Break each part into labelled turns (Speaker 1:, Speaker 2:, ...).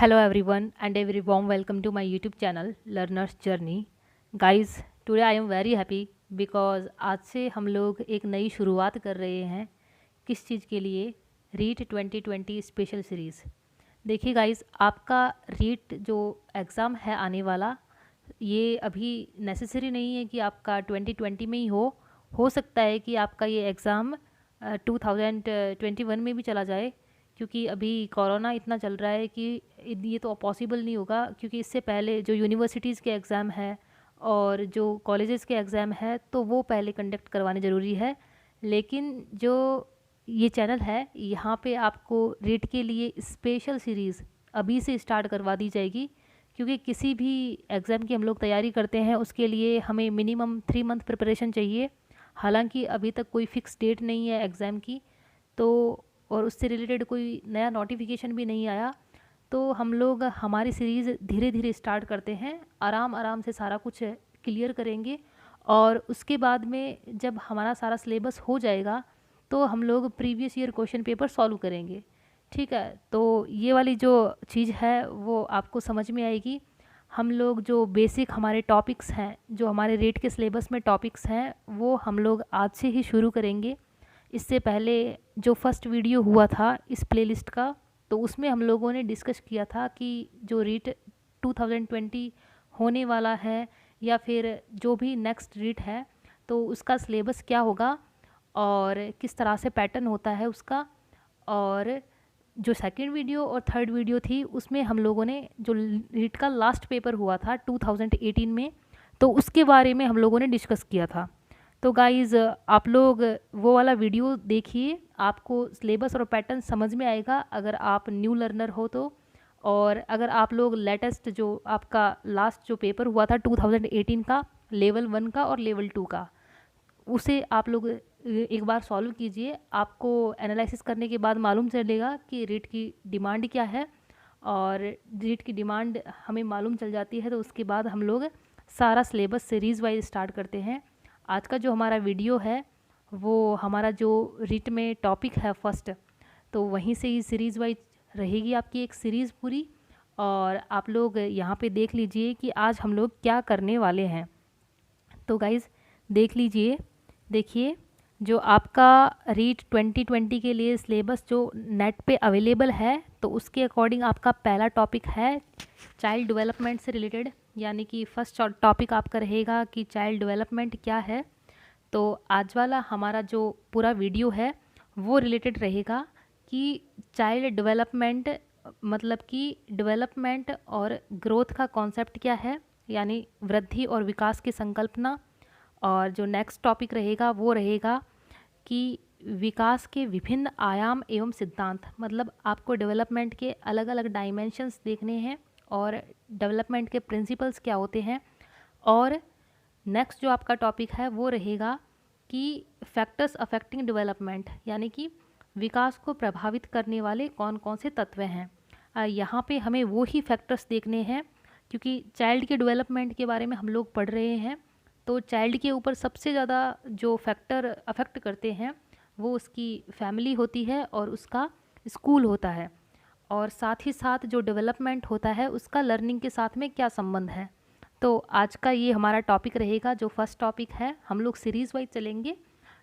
Speaker 1: Hello everyone and a very warm welcome to my YouTube channel Learner's Journey. Guys, today I am very happy because आज से हम लोग एक नई शुरुआत कर रहे हैं। किस चीज़ के लिए? REET 2020 special series. देखिए गाइस, आपका रीट जो एग्ज़ाम है आने वाला, ये अभी नेसेसरी नहीं है कि आपका 2020 में ही हो सकता है कि आपका ये एग्ज़ाम 2021 में भी चला जाए, क्योंकि अभी कोरोना इतना चल रहा है कि ये तो पॉसिबल नहीं होगा। क्योंकि इससे पहले जो यूनिवर्सिटीज़ के एग्ज़ाम है और जो कॉलेजेस के एग्ज़ाम है तो वो पहले कंडक्ट करवाने ज़रूरी है। लेकिन जो ये चैनल है, यहाँ पे आपको रीट के लिए स्पेशल सीरीज़ अभी से स्टार्ट करवा दी जाएगी। क्योंकि किसी भी एग्ज़ाम की हम लोग तैयारी करते हैं उसके लिए हमें मिनिमम 3 मंथ प्रिपरेशन चाहिए। हालांकि अभी तक कोई फ़िक्स डेट नहीं है एग्ज़ाम की, तो और उससे रिलेटेड कोई नया नोटिफिकेशन भी नहीं आया। तो हम लोग हमारी सीरीज़ धीरे धीरे स्टार्ट करते हैं, आराम आराम से सारा कुछ क्लियर करेंगे। और उसके बाद में जब हमारा सारा सिलेबस हो जाएगा तो हम लोग previous year question paper solve करेंगे। ठीक है, तो ये वाली जो चीज़ है वो आपको समझ में आएगी। हम लोग जो बेसिक हमारे टॉपिक्स हैं, जो हमारे रीट के सिलेबस में टॉपिक्स हैं, वो हम लोग आज से ही शुरू करेंगे। इससे पहले जो फर्स्ट वीडियो हुआ था इस प्लेलिस्ट का, तो उसमें हम लोगों ने डिस्कस किया था कि जो रीट 2020 होने वाला है या फिर जो भी नेक्स्ट रीट है तो उसका सिलेबस क्या होगा और किस तरह से पैटर्न होता है उसका। और जो सेकंड वीडियो और थर्ड वीडियो थी उसमें हम लोगों ने जो रीट का लास्ट पेपर हुआ था 2018 में, तो उसके बारे में हम लोगों ने डिस्कस किया था। तो गाइज़, आप लोग वो वाला वीडियो देखिए, आपको सिलेबस और पैटर्न समझ में आएगा अगर आप न्यू लर्नर हो तो। और अगर आप लोग लेटेस्ट जो आपका लास्ट जो पेपर हुआ था 2018 का, लेवल 1 का और लेवल 2 का, उसे आप लोग एक बार सॉल्व कीजिए। आपको एनालिसिस करने के बाद मालूम चलेगा कि रीट की डिमांड क्या है। और रीट की डिमांड हमें मालूम चल जाती है तो उसके बाद हम लोग सारा सिलेबस सीरीज़ वाइज स्टार्ट करते हैं। आज का जो हमारा वीडियो है वो हमारा जो रीट में टॉपिक है फर्स्ट, तो वहीं से ही सीरीज़ वाइज रहेगी आपकी एक सीरीज़ पूरी। और आप लोग यहाँ पे देख लीजिए कि आज हम लोग क्या करने वाले हैं। तो गाइज़ देख लीजिए, देखिए जो आपका रीट 2020 के लिए सिलेबस जो नेट पे अवेलेबल है, तो उसके अकॉर्डिंग आपका पहला टॉपिक है चाइल्ड डेवलपमेंट से रिलेटेड। यानी कि फर्स्ट टॉपिक आपका रहेगा कि चाइल्ड डेवलपमेंट क्या है। तो आज वाला हमारा जो पूरा वीडियो है वो रिलेटेड रहेगा कि चाइल्ड डेवलपमेंट मतलब कि डेवलपमेंट और ग्रोथ का कॉन्सेप्ट क्या है, यानी वृद्धि और विकास की संकल्पना। और जो नेक्स्ट टॉपिक रहेगा वो रहेगा कि विकास के विभिन्न आयाम एवं सिद्धांत, मतलब आपको डेवलपमेंट के अलग अलग डायमेंशंस देखने हैं और डेवलपमेंट के प्रिंसिपल्स क्या होते हैं। और नेक्स्ट जो आपका टॉपिक है वो रहेगा कि फैक्टर्स अफेक्टिंग डेवलपमेंट, यानी कि विकास को प्रभावित करने वाले कौन कौन से तत्व हैं। यहाँ पे हमें वो ही फैक्टर्स देखने हैं, क्योंकि चाइल्ड के डेवलपमेंट के बारे में हम लोग पढ़ रहे हैं। तो चाइल्ड के ऊपर सबसे ज़्यादा जो फैक्टर अफेक्ट करते हैं वो उसकी फैमिली होती है और उसका स्कूल होता है। और साथ ही साथ जो डेवलपमेंट होता है उसका लर्निंग के साथ में क्या संबंध है। तो आज का ये हमारा टॉपिक रहेगा जो फर्स्ट टॉपिक है। हम लोग सीरीज़ वाइज चलेंगे,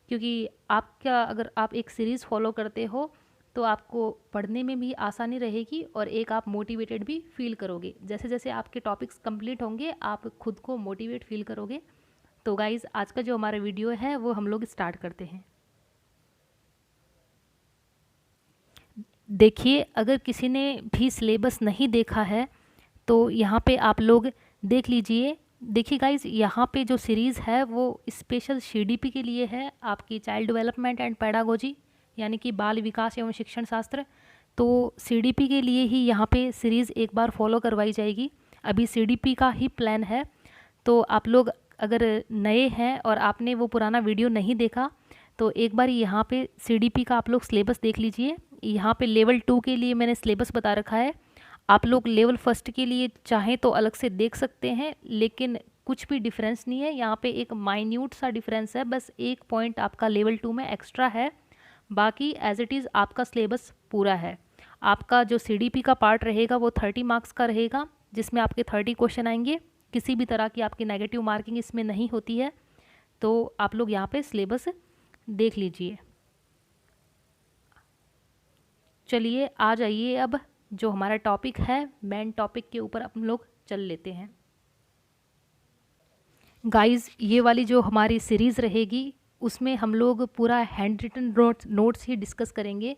Speaker 1: क्योंकि आपका अगर आप एक सीरीज़ फॉलो करते हो तो आपको पढ़ने में भी आसानी रहेगी और एक आप मोटिवेटेड भी फील करोगे। जैसे जैसे आपके टॉपिक्स कंप्लीट होंगे आप खुद को मोटिवेट फील करोगे। तो गाइज़, आज का जो हमारा वीडियो है वो हम लोग स्टार्ट करते हैं। देखिए, अगर किसी ने भी सिलेबस नहीं देखा है तो यहाँ पे आप लोग देख लीजिए। देखिए गाइज, यहाँ पे जो सीरीज़ है वो स्पेशल सीडीपी के लिए है, आपकी चाइल्ड डेवलपमेंट एंड पेडागोजी, यानी कि बाल विकास एवं शिक्षण शास्त्र। तो सीडीपी के लिए ही यहाँ पे सीरीज़ एक बार फॉलो करवाई जाएगी। अभी सीडीपी का ही प्लान है। तो आप लोग अगर नए हैं और आपने वो पुराना वीडियो नहीं देखा तो एक बार यहाँ पे सीडीपी का आप लोग सिलेबस देख लीजिए। यहाँ पे लेवल 2 के लिए मैंने सिलेबस बता रखा है। आप लोग लेवल फर्स्ट के लिए चाहें तो अलग से देख सकते हैं, लेकिन कुछ भी डिफरेंस नहीं है। यहाँ पे एक माइन्यूट सा डिफरेंस है, बस एक पॉइंट आपका लेवल 2 में एक्स्ट्रा है। बाकी एज इट इज़ आपका सिलेबस पूरा है। आपका जो सीडीपी का पार्ट रहेगा वो 30 मार्क्स का रहेगा, जिसमें आपके 30 क्वेश्चन आएंगे। किसी भी तरह की आपकी नेगेटिव मार्किंग इसमें नहीं होती है। तो आप लोग यहाँ पे सिलेबस देख लीजिए। चलिए आ जाइए, अब जो हमारा टॉपिक है, मेन टॉपिक के ऊपर हम लोग चल लेते हैं। गाइस, ये वाली जो हमारी सीरीज़ रहेगी उसमें हम लोग पूरा हैंड रिटन नोट्स ही डिस्कस करेंगे,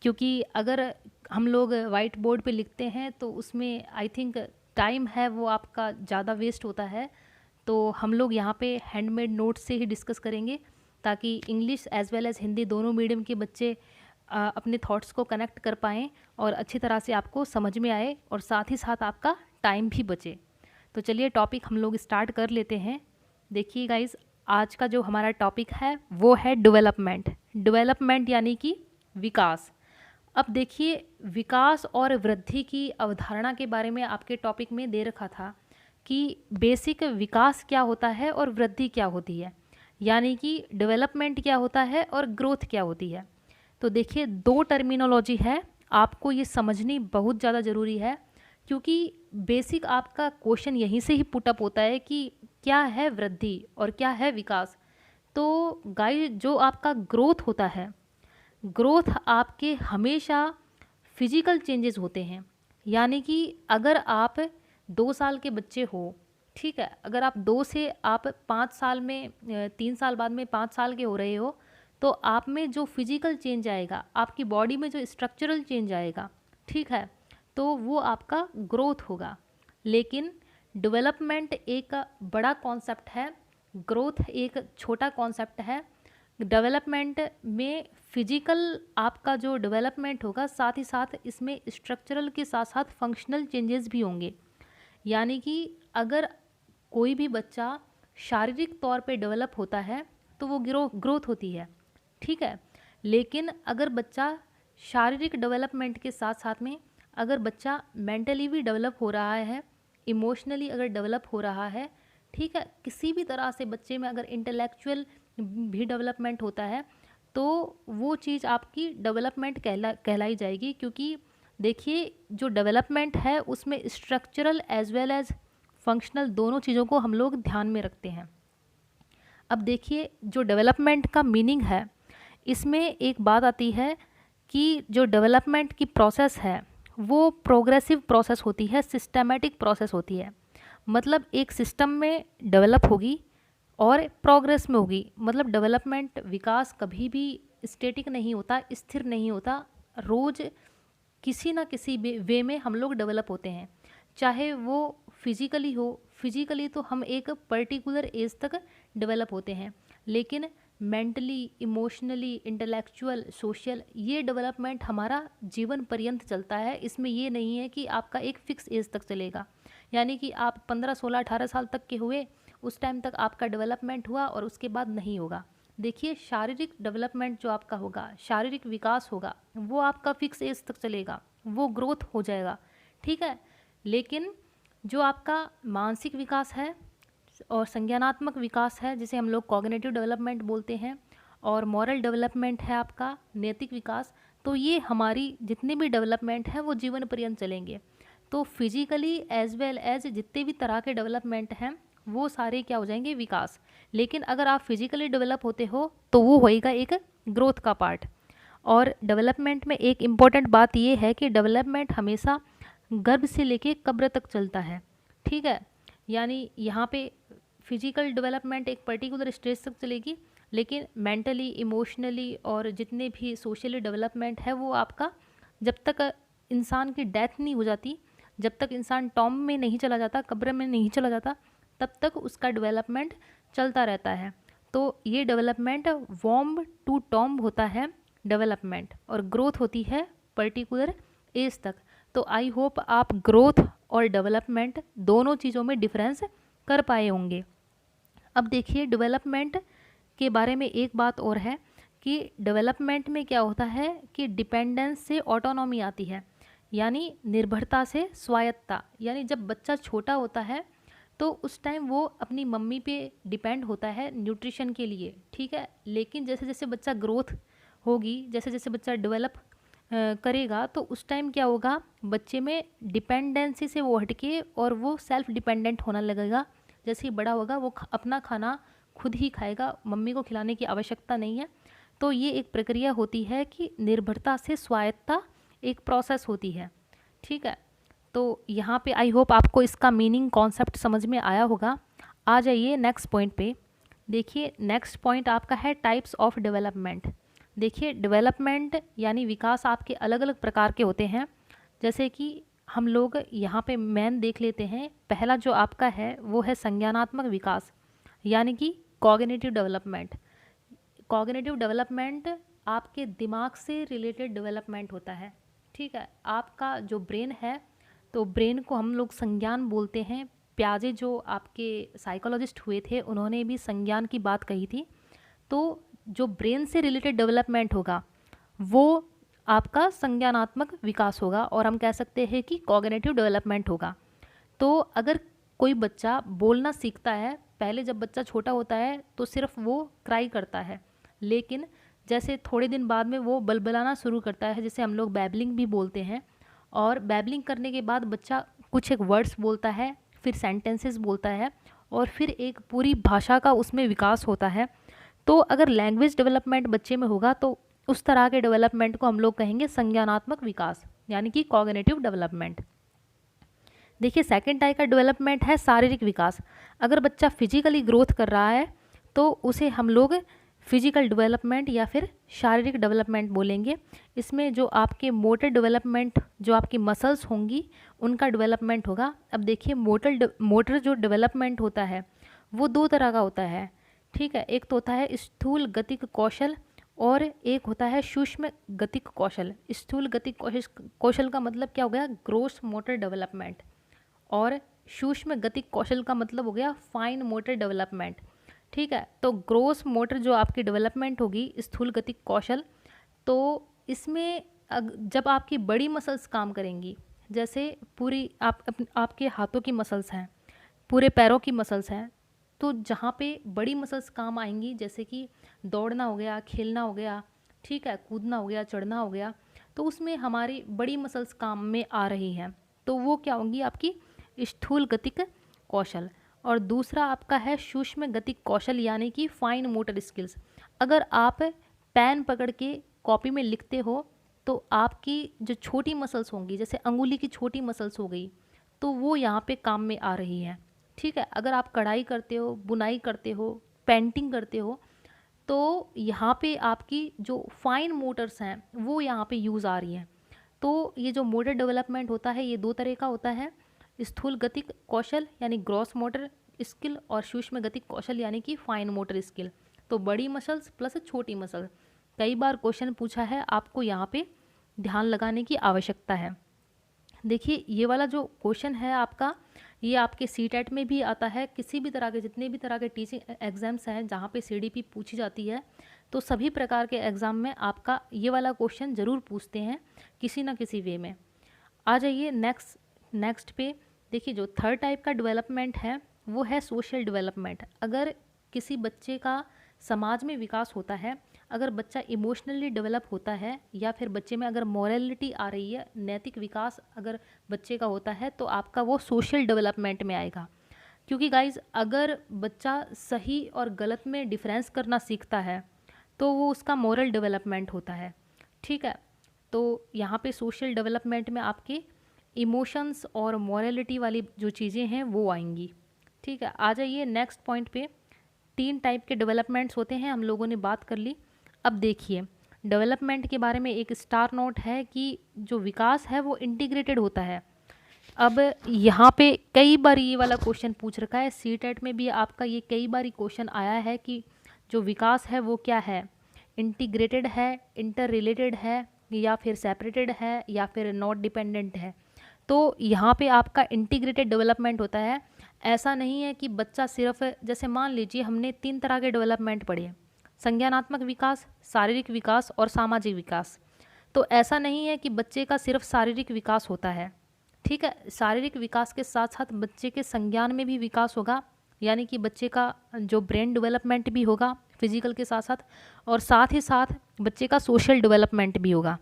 Speaker 1: क्योंकि अगर हम लोग वाइट बोर्ड पे लिखते हैं तो उसमें आई थिंक टाइम है वो आपका ज़्यादा वेस्ट होता है। तो हम लोग यहाँ पे हैंडमेड नोट्स से ही डिस्कस करेंगे, ताकि English as well as Hindi दोनों मीडियम के बच्चे अपने थॉट्स को कनेक्ट कर पाएँ और अच्छी तरह से आपको समझ में आए, और साथ ही साथ आपका टाइम भी बचे। तो चलिए टॉपिक हम लोग स्टार्ट कर लेते हैं। देखिए गाइस, आज का जो हमारा टॉपिक है वो है डेवलपमेंट। डेवलपमेंट यानी कि विकास। अब देखिए, विकास और वृद्धि की अवधारणा के बारे में आपके टॉपिक में दे रखा था कि बेसिक विकास क्या होता है और वृद्धि क्या होती है, यानी कि डेवलपमेंट क्या होता है और ग्रोथ क्या होती है। तो देखिए, दो टर्मिनोलॉजी है, आपको ये समझनी बहुत ज़्यादा ज़रूरी है, क्योंकि बेसिक आपका क्वेश्चन यहीं से ही पुटअप होता है कि क्या है वृद्धि और क्या है विकास। तो गाइस, जो आपका ग्रोथ होता है, ग्रोथ आपके हमेशा फिजिकल चेंजेस होते हैं। यानी कि अगर आप 2 साल के बच्चे हो, ठीक है, अगर आप 2 से आप 5 साल में 3 साल बाद में 5 साल के हो रहे हो, तो आप में जो फिजिकल चेंज आएगा, आपकी बॉडी में जो स्ट्रक्चरल चेंज आएगा, ठीक है, तो वो आपका ग्रोथ होगा। लेकिन डेवलपमेंट एक बड़ा कॉन्सेप्ट है, ग्रोथ एक छोटा कॉन्सेप्ट है। डेवलपमेंट में फिजिकल आपका जो डेवलपमेंट होगा, साथ ही साथ इसमें स्ट्रक्चरल के साथ साथ फंक्शनल चेंजेस भी होंगे। यानी कि अगर कोई भी बच्चा शारीरिक तौर पे डेवलप होता है तो वो ग्रोथ होती है, ठीक है। लेकिन अगर बच्चा शारीरिक डेवलपमेंट के साथ साथ में अगर बच्चा मेंटली भी डेवलप हो रहा है, इमोशनली अगर डेवलप हो रहा है, ठीक है, किसी भी तरह से बच्चे में अगर इंटेलेक्चुअल भी डेवलपमेंट होता है, तो वो चीज़ आपकी डेवलपमेंट कहलाई जाएगी। क्योंकि देखिए, जो डेवलपमेंट है उसमें structural as well as functional दोनों चीज़ों को हम लोग ध्यान में रखते हैं। अब देखिए, जो डेवलपमेंट का मीनिंग है, इसमें एक बात आती है कि जो डेवलपमेंट की प्रोसेस है वो प्रोग्रेसिव प्रोसेस होती है, सिस्टमेटिक प्रोसेस होती है। मतलब एक सिस्टम में डेवलप होगी और प्रोग्रेस में होगी। मतलब डेवलपमेंट, विकास कभी भी स्टेटिक नहीं होता, स्थिर नहीं होता। रोज़ किसी ना किसी वे में हम लोग डेवलप होते हैं, चाहे वो फिजिकली हो। फिजिकली तो हम एक पर्टिकुलर एज तक डेवलप होते हैं, लेकिन मेंटली, इमोशनली, इंटेलेक्चुअल, सोशल, ये डेवलपमेंट हमारा जीवन पर्यंत चलता है। इसमें ये नहीं है कि आपका एक फ़िक्स एज तक चलेगा, यानी कि आप 15, 16, 18 साल तक के हुए, उस टाइम तक आपका डेवलपमेंट हुआ और उसके बाद नहीं होगा। देखिए, शारीरिक डेवलपमेंट जो आपका होगा, शारीरिक विकास होगा, वो आपका फ़िक्स एज तक चलेगा, वो ग्रोथ हो जाएगा, ठीक है। लेकिन जो आपका मानसिक विकास है और संज्ञानात्मक विकास है, जिसे हम लोग कॉग्निटिव डेवलपमेंट बोलते हैं, और मॉरल डेवलपमेंट है आपका नैतिक विकास, तो ये हमारी जितने भी डेवलपमेंट है वो जीवन पर्यंत चलेंगे। तो फिजिकली एज वेल एज जितने भी तरह के डेवलपमेंट हैं वो सारे क्या हो जाएंगे, विकास। लेकिन अगर आप फिजिकली डेवलप होते हो तो वो होएगा एक ग्रोथ का पार्ट। और डेवलपमेंट में एक इम्पॉर्टेंट बात ये है कि डेवलपमेंट हमेशा गर्भ से लेके कब्र तक चलता है, ठीक है। यानी यहाँ पे फिजिकल डेवलपमेंट एक पर्टिकुलर स्टेज तक चलेगी, लेकिन मेंटली, इमोशनली और जितने भी सोशली डेवलपमेंट है वो आपका जब तक इंसान की डेथ नहीं हो जाती, जब तक इंसान टॉम्ब में नहीं चला जाता, कब्र में नहीं चला जाता, तब तक उसका डेवलपमेंट चलता रहता है। तो ये डेवलपमेंट वॉम्ब टू टॉम्ब होता है डेवलपमेंट, और ग्रोथ होती है पर्टिकुलर एज तक। तो आई होप आप ग्रोथ और डेवलपमेंट दोनों चीज़ों में डिफरेंस कर पाए होंगे। अब देखिए, डेवलपमेंट के बारे में एक बात और है कि डेवलपमेंट में क्या होता है कि डिपेंडेंस से ऑटोनॉमी आती है, यानी निर्भरता से स्वायत्तता। यानी जब बच्चा छोटा होता है तो उस टाइम वो अपनी मम्मी पे डिपेंड होता है न्यूट्रिशन के लिए, ठीक है। लेकिन जैसे जैसे बच्चा ग्रोथ होगी, जैसे जैसे बच्चा डेवलप करेगा तो उस टाइम क्या होगा, बच्चे में डिपेंडेंसी से वो हटके और वो सेल्फ डिपेंडेंट होने लगेगा। जैसे ही बड़ा होगा वो अपना खाना खुद ही खाएगा, मम्मी को खिलाने की आवश्यकता नहीं है। तो ये एक प्रक्रिया होती है कि निर्भरता से स्वायत्तता एक प्रोसेस होती है। ठीक है, तो यहाँ पे आई होप आपको इसका मीनिंग कॉन्सेप्ट समझ में आया होगा। आ जाइए नेक्स्ट पॉइंट पे। देखिए नेक्स्ट पॉइंट आपका है टाइप्स ऑफ डेवलपमेंट। देखिए डेवलपमेंट यानी विकास आपके अलग अलग प्रकार के होते हैं। जैसे कि हम लोग यहाँ पे मेन देख लेते हैं। पहला जो आपका है वो है संज्ञानात्मक विकास, यानी कि कॉग्निटिव डेवलपमेंट। कॉग्निटिव डेवलपमेंट आपके दिमाग से रिलेटेड डेवलपमेंट होता है। ठीक है, आपका जो ब्रेन है, तो ब्रेन को हम लोग संज्ञान बोलते हैं। प्याजे जो आपके साइकोलॉजिस्ट हुए थे उन्होंने भी संज्ञान की बात कही थी। तो जो ब्रेन से रिलेटेड डेवलपमेंट होगा वो आपका संज्ञानात्मक विकास होगा, और हम कह सकते हैं कि कॉग्निटिव डेवलपमेंट होगा। तो अगर कोई बच्चा बोलना सीखता है, पहले जब बच्चा छोटा होता है तो सिर्फ वो क्राई करता है, लेकिन जैसे थोड़े दिन बाद में वो बलबलाना शुरू करता है, जिसे हम लोग बैबलिंग भी बोलते हैं। और बैबलिंग करने के बाद बच्चा कुछ एक वर्ड्स बोलता है, फिर सेंटेंसेस बोलता है, और फिर एक पूरी भाषा का उसमें विकास होता है। तो अगर लैंग्वेज डेवलपमेंट बच्चे में होगा तो उस तरह के डेवलपमेंट को हम लोग कहेंगे संज्ञानात्मक विकास, यानी कि कॉग्निटिव डेवलपमेंट। देखिए सेकंड टाइप का डेवलपमेंट है शारीरिक विकास। अगर बच्चा फिजिकली ग्रोथ कर रहा है तो उसे हम लोग फिजिकल डेवलपमेंट या फिर शारीरिक डेवलपमेंट बोलेंगे। इसमें जो आपके मोटर डेवलपमेंट, जो आपकी मसल्स होंगी, उनका डेवलपमेंट होगा। अब देखिए मोटर जो डेवलपमेंट होता है वो दो तरह का होता है। ठीक है, एक तो होता है स्थूल गतिक कौशल और एक होता है सूक्ष्म गतिक कौशल। स्थूल गतिक कौशल का मतलब क्या हो गया, ग्रोस मोटर डेवलपमेंट, और सूक्ष्म गतिक कौशल का मतलब हो गया फाइन मोटर डेवलपमेंट। ठीक है, तो ग्रोस मोटर जो आपकी डेवलपमेंट होगी, स्थूल गतिक कौशल, तो इसमें जब आपकी बड़ी मसल्स काम करेंगी, जैसे पूरी आपके हाथों की मसल्स हैं, पूरे पैरों की मसल्स हैं, तो जहाँ पे बड़ी मसल्स काम आएंगी, जैसे कि दौड़ना हो गया, खेलना हो गया, ठीक है, कूदना हो गया, चढ़ना हो गया, तो उसमें हमारी बड़ी मसल्स काम में आ रही हैं, तो वो क्या होंगी, आपकी स्थूल गतिक कौशल। और दूसरा आपका है सूक्ष्म गतिक कौशल, यानी कि फाइन मोटर स्किल्स। अगर आप पेन पकड़ के कॉपी में लिखते हो तो आपकी जो छोटी मसल्स होंगी, जैसे अंगुली की छोटी मसल्स हो गई, तो वो यहाँ पे काम में आ रही हैं। ठीक है, अगर आप कढ़ाई करते हो, बुनाई करते हो, पेंटिंग करते हो, तो यहाँ पे आपकी जो फाइन मोटर्स हैं वो यहाँ पे यूज़ आ रही हैं। तो ये जो मोटर डेवलपमेंट होता है ये दो तरह का होता है, स्थूल गतिक कौशल यानी ग्रॉस मोटर स्किल, और सूक्ष्म गतिक कौशल यानी कि फाइन मोटर स्किल। तो बड़ी मसल्स प्लस छोटी मसल। कई बार क्वेश्चन पूछा है, आपको यहाँ पे ध्यान लगाने की आवश्यकता है। देखिए ये वाला जो क्वेश्चन है आपका, ये आपके सीटेट में भी आता है। किसी भी तरह के, जितने भी तरह के टीचिंग एग्जाम्स हैं जहाँ पे सीडीपी पूछी जाती है, तो सभी प्रकार के एग्ज़ाम में आपका ये वाला क्वेश्चन ज़रूर पूछते हैं किसी ना किसी वे में। आ जाइए नेक्स्ट पे। देखिए जो थर्ड टाइप का डेवलपमेंट है वो है सोशल डेवलपमेंट। अगर किसी बच्चे का समाज में विकास होता है, अगर बच्चा इमोशनली डेवलप होता है, या फिर बच्चे में अगर मॉरलिटी आ रही है, नैतिक विकास अगर बच्चे का होता है, तो आपका वो सोशल डेवलपमेंट में आएगा। क्योंकि गाइज अगर बच्चा सही और गलत में डिफरेंस करना सीखता है तो वो उसका मॉरल डेवलपमेंट होता है। ठीक है, तो यहाँ पे सोशल डेवलपमेंट में आपके इमोशंस और मॉरलिटी वाली जो चीज़ें हैं वो आएंगी। ठीक है, आ जाइए नेक्स्ट पॉइंट पे। 3 टाइप के डेवलपमेंट्स होते हैं, हम लोगों ने बात कर ली। अब देखिए डेवलपमेंट के बारे में एक स्टार नोट है कि जो विकास है वो इंटीग्रेटेड होता है। अब यहाँ पे कई बार ये वाला क्वेश्चन पूछ रखा है, सीटेट में भी आपका ये कई बार क्वेश्चन आया है कि जो विकास है वो क्या है, इंटीग्रेटेड है, इंटर रिलेटेड है, या फिर सेपरेटेड है, या फिर नॉट डिपेंडेंट है। तो यहाँ पे आपका इंटीग्रेटेड डेवलपमेंट होता है। ऐसा नहीं है कि बच्चा सिर्फ, जैसे मान लीजिए हमने 3 तरह के डेवलपमेंट पढ़े, संज्ञानात्मक विकास, शारीरिक विकास और सामाजिक विकास। तो ऐसा नहीं है कि बच्चे का सिर्फ शारीरिक विकास होता है। ठीक है, शारीरिक विकास के साथ साथ बच्चे के संज्ञान में भी विकास होगा, यानी कि बच्चे का जो ब्रेन डेवलपमेंट भी होगा फिजिकल के साथ साथ, और साथ ही साथ बच्चे का सोशल डेवलपमेंट भी होगा।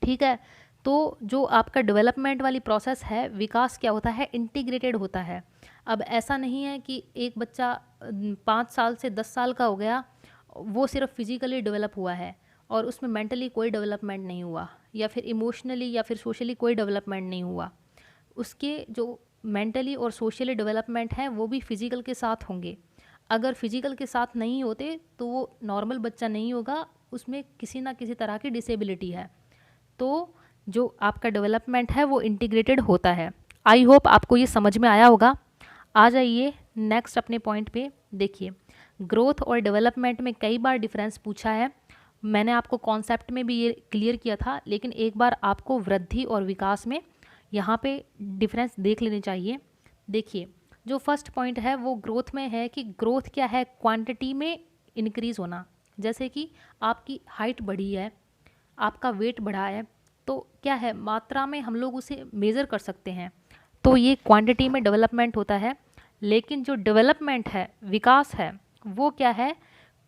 Speaker 1: ठीक है। तो जो आपका डेवलपमेंट वाली प्रोसेस है, विकास क्या होता है, इंटीग्रेटेड होता है। अब ऐसा नहीं है कि एक बच्चा 5 साल से 10 साल का हो गया, वो सिर्फ फिजिकली डेवलप हुआ है और उसमें मेंटली कोई डेवलपमेंट नहीं हुआ, या फिर इमोशनली या फिर सोशली कोई डेवलपमेंट नहीं हुआ। उसके जो मेंटली और सोशली डेवलपमेंट हैं वो भी फिजिकल के साथ होंगे। अगर फिजिकल के साथ नहीं होते तो वो नॉर्मल बच्चा नहीं होगा, उसमें किसी ना किसी तरह की डिसेबिलिटी है। तो जो आपका डेवलपमेंट है वो इंटीग्रेटेड होता है। आई होप आपको ये समझ में आया होगा। आ जाइए नेक्स्ट अपने पॉइंट पे। देखिए, ग्रोथ और डेवलपमेंट में कई बार डिफरेंस पूछा है। मैंने आपको कॉन्सेप्ट में भी ये क्लियर किया था, लेकिन एक बार आपको वृद्धि और विकास में यहाँ पे डिफरेंस देख लेने चाहिए। देखिए, जो फर्स्ट पॉइंट है वो ग्रोथ में है कि ग्रोथ क्या है, क्वांटिटी में इंक्रीज़ होना। जैसे कि आपकी हाइट बढ़ी है, आपका वेट बढ़ा है, तो क्या है, मात्रा में हम लोग उसे मेज़र कर सकते हैं, तो ये क्वांटिटी में डेवलपमेंट होता है। लेकिन जो डेवलपमेंट है, विकास है, वो क्या है,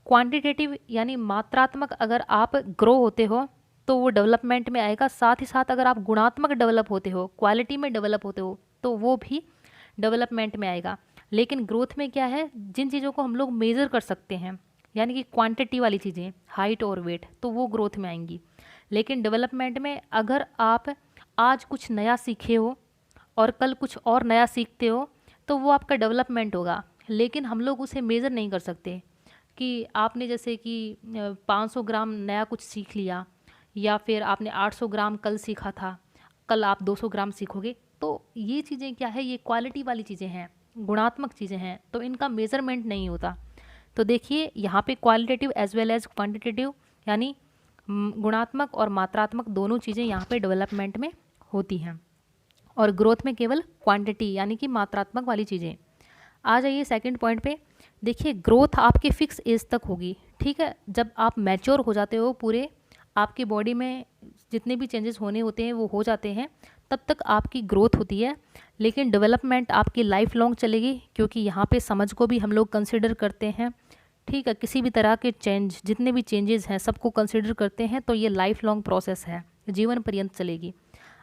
Speaker 1: क्वांटिटेटिव यानी मात्रात्मक। अगर आप ग्रो होते हो तो वो डेवलपमेंट में आएगा, साथ ही साथ अगर आप गुणात्मक डेवलप होते हो, क्वालिटी में डेवलप होते हो, तो वो भी डेवलपमेंट में आएगा। लेकिन ग्रोथ में क्या है, जिन चीज़ों को हम लोग मेज़र कर सकते हैं, यानी कि क्वांटिटी वाली चीज़ें, हाइट और वेट, तो वो ग्रोथ में आएंगी। लेकिन डेवलपमेंट में अगर आप आज कुछ नया सीखे हो और कल कुछ और नया सीखते हो, तो वो आपका डेवलपमेंट होगा। लेकिन हम लोग उसे मेज़र नहीं कर सकते कि आपने जैसे कि 500 ग्राम नया कुछ सीख लिया, या फिर आपने 800 ग्राम कल सीखा था, कल आप 200 ग्राम सीखोगे। तो ये चीज़ें क्या है, ये क्वालिटी वाली चीज़ें हैं, गुणात्मक चीज़ें हैं, तो इनका मेज़रमेंट नहीं होता। तो देखिए, यहाँ पे qualitative as well as quantitative, यानी गुणात्मक और मात्रात्मक दोनों चीज़ें यहाँ पे डेवलपमेंट में होती हैं, और ग्रोथ में केवल क्वांटिटी यानी कि मात्रात्मक वाली चीज़ें। आ जाइए सेकंड पॉइंट पे। देखिए, ग्रोथ आपके फिक्स एज तक होगी, ठीक है। जब आप मैच्योर हो जाते हो, पूरे आपकी बॉडी में जितने भी चेंजेस होने होते हैं वो हो जाते हैं, तब तक आपकी ग्रोथ होती है। लेकिन डेवलपमेंट आपकी लाइफ लॉन्ग चलेगी, क्योंकि यहाँ पे समझ को भी हम लोग कंसिडर करते हैं, ठीक है। किसी भी तरह के चेंज, जितने भी चेंजेस हैं, सबको कंसिडर करते हैं, तो ये लाइफ लॉन्ग प्रोसेस है, जीवन पर्यंत चलेगी।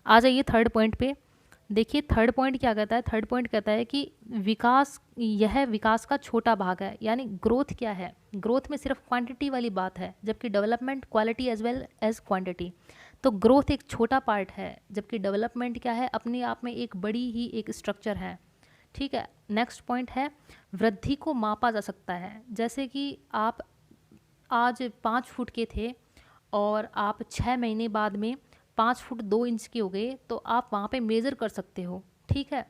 Speaker 1: आ जाइए थर्ड पॉइंट पे। देखिए, थर्ड पॉइंट क्या कहता है, थर्ड पॉइंट कहता है कि विकास, यह विकास का छोटा भाग है। यानी ग्रोथ क्या है, ग्रोथ में सिर्फ क्वांटिटी वाली बात है, जबकि development quality as well as quantity. तो ग्रोथ एक छोटा पार्ट है, जबकि डेवलपमेंट क्या है, अपने आप में एक बड़ी ही एक स्ट्रक्चर है, ठीक है। नेक्स्ट पॉइंट है, वृद्धि को मापा जा सकता है। जैसे कि आप आज 5 फुट के थे और आप 6 महीने बाद में 5 फुट 2 इंच के हो गए, तो आप वहाँ पे मेज़र कर सकते हो, ठीक है।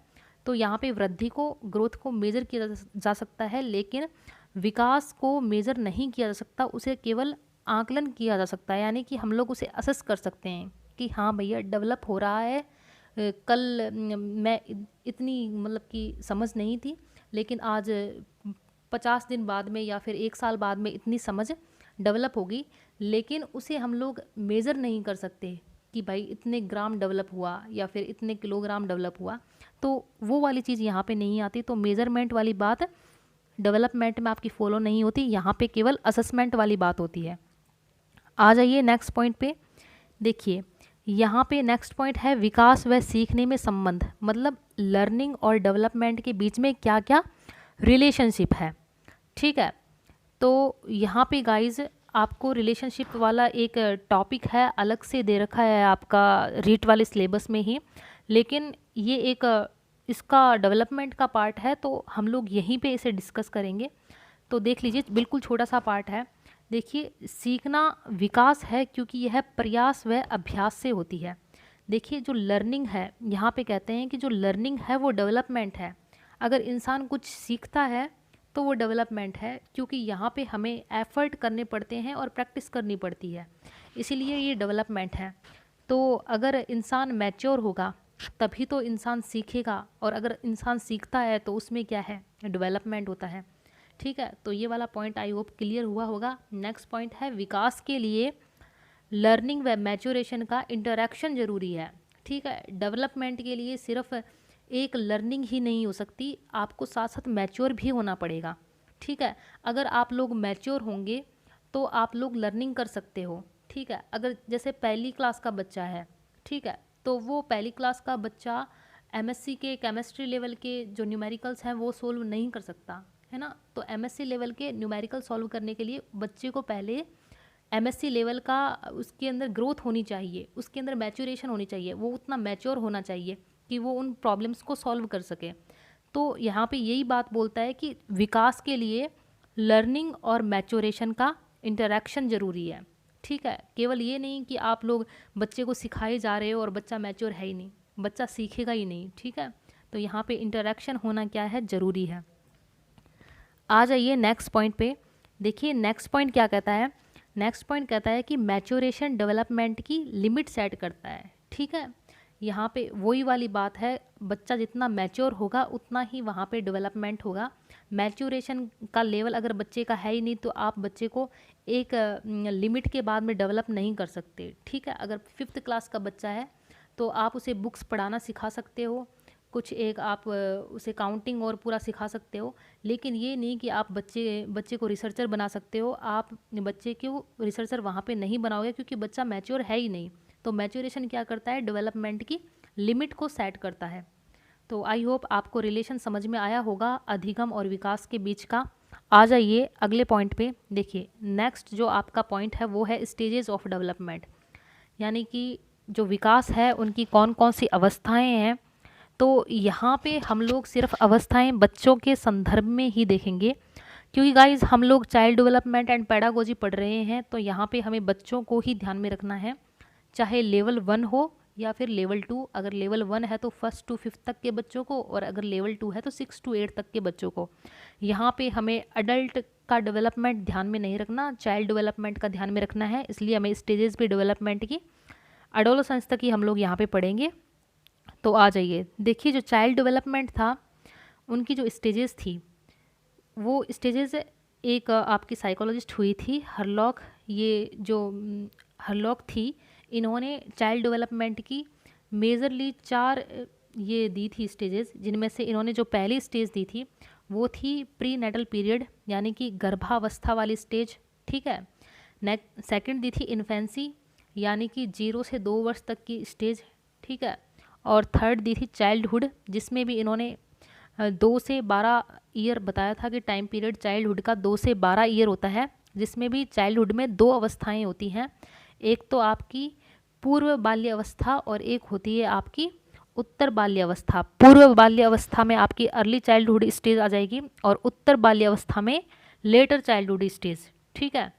Speaker 1: तो यहाँ पे वृद्धि को, ग्रोथ को मेज़र किया जा सकता है, लेकिन विकास को मेज़र नहीं किया जा सकता, उसे केवल आकलन किया जा सकता है। यानी कि हम लोग उसे असेस कर सकते हैं कि हाँ भैया, डेवलप हो रहा है। कल मैं इतनी मतलब कि समझ नहीं थी, लेकिन आज 50 दिन बाद में या फिर 1 साल बाद में इतनी समझ डेवलप होगी। लेकिन उसे हम लोग मेज़र नहीं कर सकते कि भाई इतने ग्राम डेवलप हुआ या फिर इतने किलोग्राम डेवलप हुआ, तो वो वाली चीज़ यहाँ पे नहीं आती। तो मेज़रमेंट वाली बात डेवलपमेंट में आपकी फॉलो नहीं होती, यहाँ पे केवल असेसमेंट वाली बात होती है। आ जाइए नेक्स्ट पॉइंट पे। देखिए, यहाँ पे नेक्स्ट पॉइंट है, विकास व सीखने में संबंध, मतलब लर्निंग और डेवलपमेंट के बीच में क्या क्या रिलेशनशिप है, ठीक है। तो यहाँ पे गाइज आपको रिलेशनशिप वाला एक टॉपिक है, अलग से दे रखा है आपका रीट वाले सिलेबस में ही, लेकिन ये एक इसका डेवलपमेंट का पार्ट है, तो हम लोग यहीं पे इसे डिस्कस करेंगे। तो देख लीजिए, बिल्कुल छोटा सा पार्ट है। देखिए, सीखना विकास है, क्योंकि यह प्रयास व अभ्यास से होती है। देखिए, जो लर्निंग है, यहाँ पे कहते हैं कि जो लर्निंग है वो डेवलपमेंट है। अगर इंसान कुछ सीखता है तो वो डेवलपमेंट है, क्योंकि यहाँ पे हमें एफर्ट करने पड़ते हैं और प्रैक्टिस करनी पड़ती है, इसीलिए ये डेवलपमेंट है। तो अगर इंसान मैच्योर होगा तभी तो इंसान सीखेगा, और अगर इंसान सीखता है तो उसमें क्या है, डेवलपमेंट होता है, ठीक है। तो ये वाला पॉइंट आई होप क्लियर हुआ होगा। नेक्स्ट पॉइंट है, विकास के लिए लर्निंग व मैच्योरेशन का इंटरेक्शन ज़रूरी है, ठीक है। डेवलपमेंट के लिए सिर्फ एक लर्निंग ही नहीं हो सकती, आपको साथ साथ मैच्योर भी होना पड़ेगा, ठीक है। अगर आप लोग मैच्योर होंगे तो आप लोग लर्निंग कर सकते हो, ठीक है। अगर जैसे पहली क्लास का बच्चा है, ठीक है, तो वो पहली क्लास का बच्चा एमएससी के केमिस्ट्री लेवल के जो न्यूमेरिकल्स हैं वो सोल्व नहीं कर सकता, है ना। तो एमएससी लेवल के न्यूमेरिकल सॉल्व करने के लिए बच्चे को पहले एमएससी लेवल का उसके अंदर ग्रोथ होनी चाहिए, उसके अंदर मैच्योरेशन होनी चाहिए, वो उतना मैच्योर होना चाहिए कि वो उन प्रॉब्लम्स को सॉल्व कर सके। तो यहाँ पे यही बात बोलता है कि विकास के लिए लर्निंग और मैच्योरेशन का इंटरेक्शन ज़रूरी है, ठीक है। केवल ये नहीं कि आप लोग बच्चे को सिखाए जा रहे हो और बच्चा मैच्योर है ही नहीं, बच्चा सीखेगा ही नहीं, ठीक है। तो यहाँ पे इंटरेक्शन होना क्या है, ज़रूरी है। आ जाइए नेक्स्ट पॉइंट पे। देखिए नेक्स्ट पॉइंट क्या कहता है। नेक्स्ट पॉइंट कहता है कि मैच्योरेशन डेवलपमेंट की लिमिट सेट करता है, ठीक है। यहाँ पे वही वाली बात है, बच्चा जितना मैच्योर होगा उतना ही वहाँ पे डेवलपमेंट होगा। मैच्योरेशन का लेवल अगर बच्चे का है ही नहीं तो आप बच्चे को एक लिमिट के बाद में डेवलप नहीं कर सकते, ठीक है। अगर 5th क्लास का बच्चा है तो आप उसे बुक्स पढ़ाना सिखा सकते हो, कुछ एक आप उसे काउंटिंग और पूरा सिखा सकते हो, लेकिन ये नहीं कि आप बच्चे को रिसर्चर बना सकते हो। आप बच्चे को रिसर्चर वहाँ पे नहीं बनाओगे क्योंकि बच्चा मैच्योर है ही नहीं। तो मैच्योरेशन क्या करता है, डेवलपमेंट की लिमिट को सेट करता है। तो आई होप आपको रिलेशन समझ में आया होगा अधिगम और विकास के बीच का। आ जाइए अगले पॉइंट पे। देखिए नेक्स्ट जो आपका पॉइंट है वो है स्टेजेस ऑफ डेवलपमेंट, यानी कि जो विकास है उनकी कौन कौन सी अवस्थाएं हैं। तो यहाँ पे हम लोग सिर्फ अवस्थाएं बच्चों के संदर्भ में ही देखेंगे, क्योंकि गाइज हम लोग चाइल्ड डेवलपमेंट एंड पेडागोजी पढ़ रहे हैं, तो यहाँ पे हमें बच्चों को ही ध्यान में रखना है, चाहे लेवल 1 हो या फिर लेवल 2। अगर लेवल 1 है तो 1st to 5th तक के बच्चों को, और अगर लेवल 2 है तो 6 to 8 तक के बच्चों को। यहाँ पे हमें अडल्ट का डेवलपमेंट ध्यान में नहीं रखना, चाइल्ड डेवलपमेंट का ध्यान में रखना है। इसलिए हमें स्टेजेस पे डेवलपमेंट की एडोलेसेंस तक ही हम लोग यहाँ पे पढ़ेंगे। तो आ जाइए, देखिए जो चाइल्ड डेवलपमेंट था उनकी जो स्टेजेस थी वो स्टेजेस एक आपकी साइकोलॉजिस्ट हुई थी हरलॉक। ये जो हरलॉक थी, इन्होंने चाइल्ड डेवलपमेंट की मेजरली 4 ये दी थी स्टेजेस, जिनमें से इन्होंने जो पहली स्टेज दी थी वो थी प्री नेटल पीरियड, यानी कि गर्भावस्था वाली स्टेज, ठीक है। सेकंड दी थी इन्फेंसी, यानी कि 0 से 2 वर्ष तक की स्टेज, ठीक है। और थर्ड दी थी चाइल्डहुड, जिसमें भी इन्होंने 2 से 12 ईयर बताया था कि टाइम पीरियड चाइल्डहुड का 2 से 12 ईयर होता है, जिसमें भी चाइल्डहुड में 2 अवस्थाएं होती हैं। एक तो आपकी पूर्व बाल्य अवस्था और एक होती है आपकी उत्तर बाल्य अवस्था। पूर्व बाल्य अवस्था में आपकी अर्ली चाइल्डहुड स्टेज आ जाएगी और उत्तर बाल्य अवस्था में लेटर चाइल्डहुड स्टेज, ठीक है।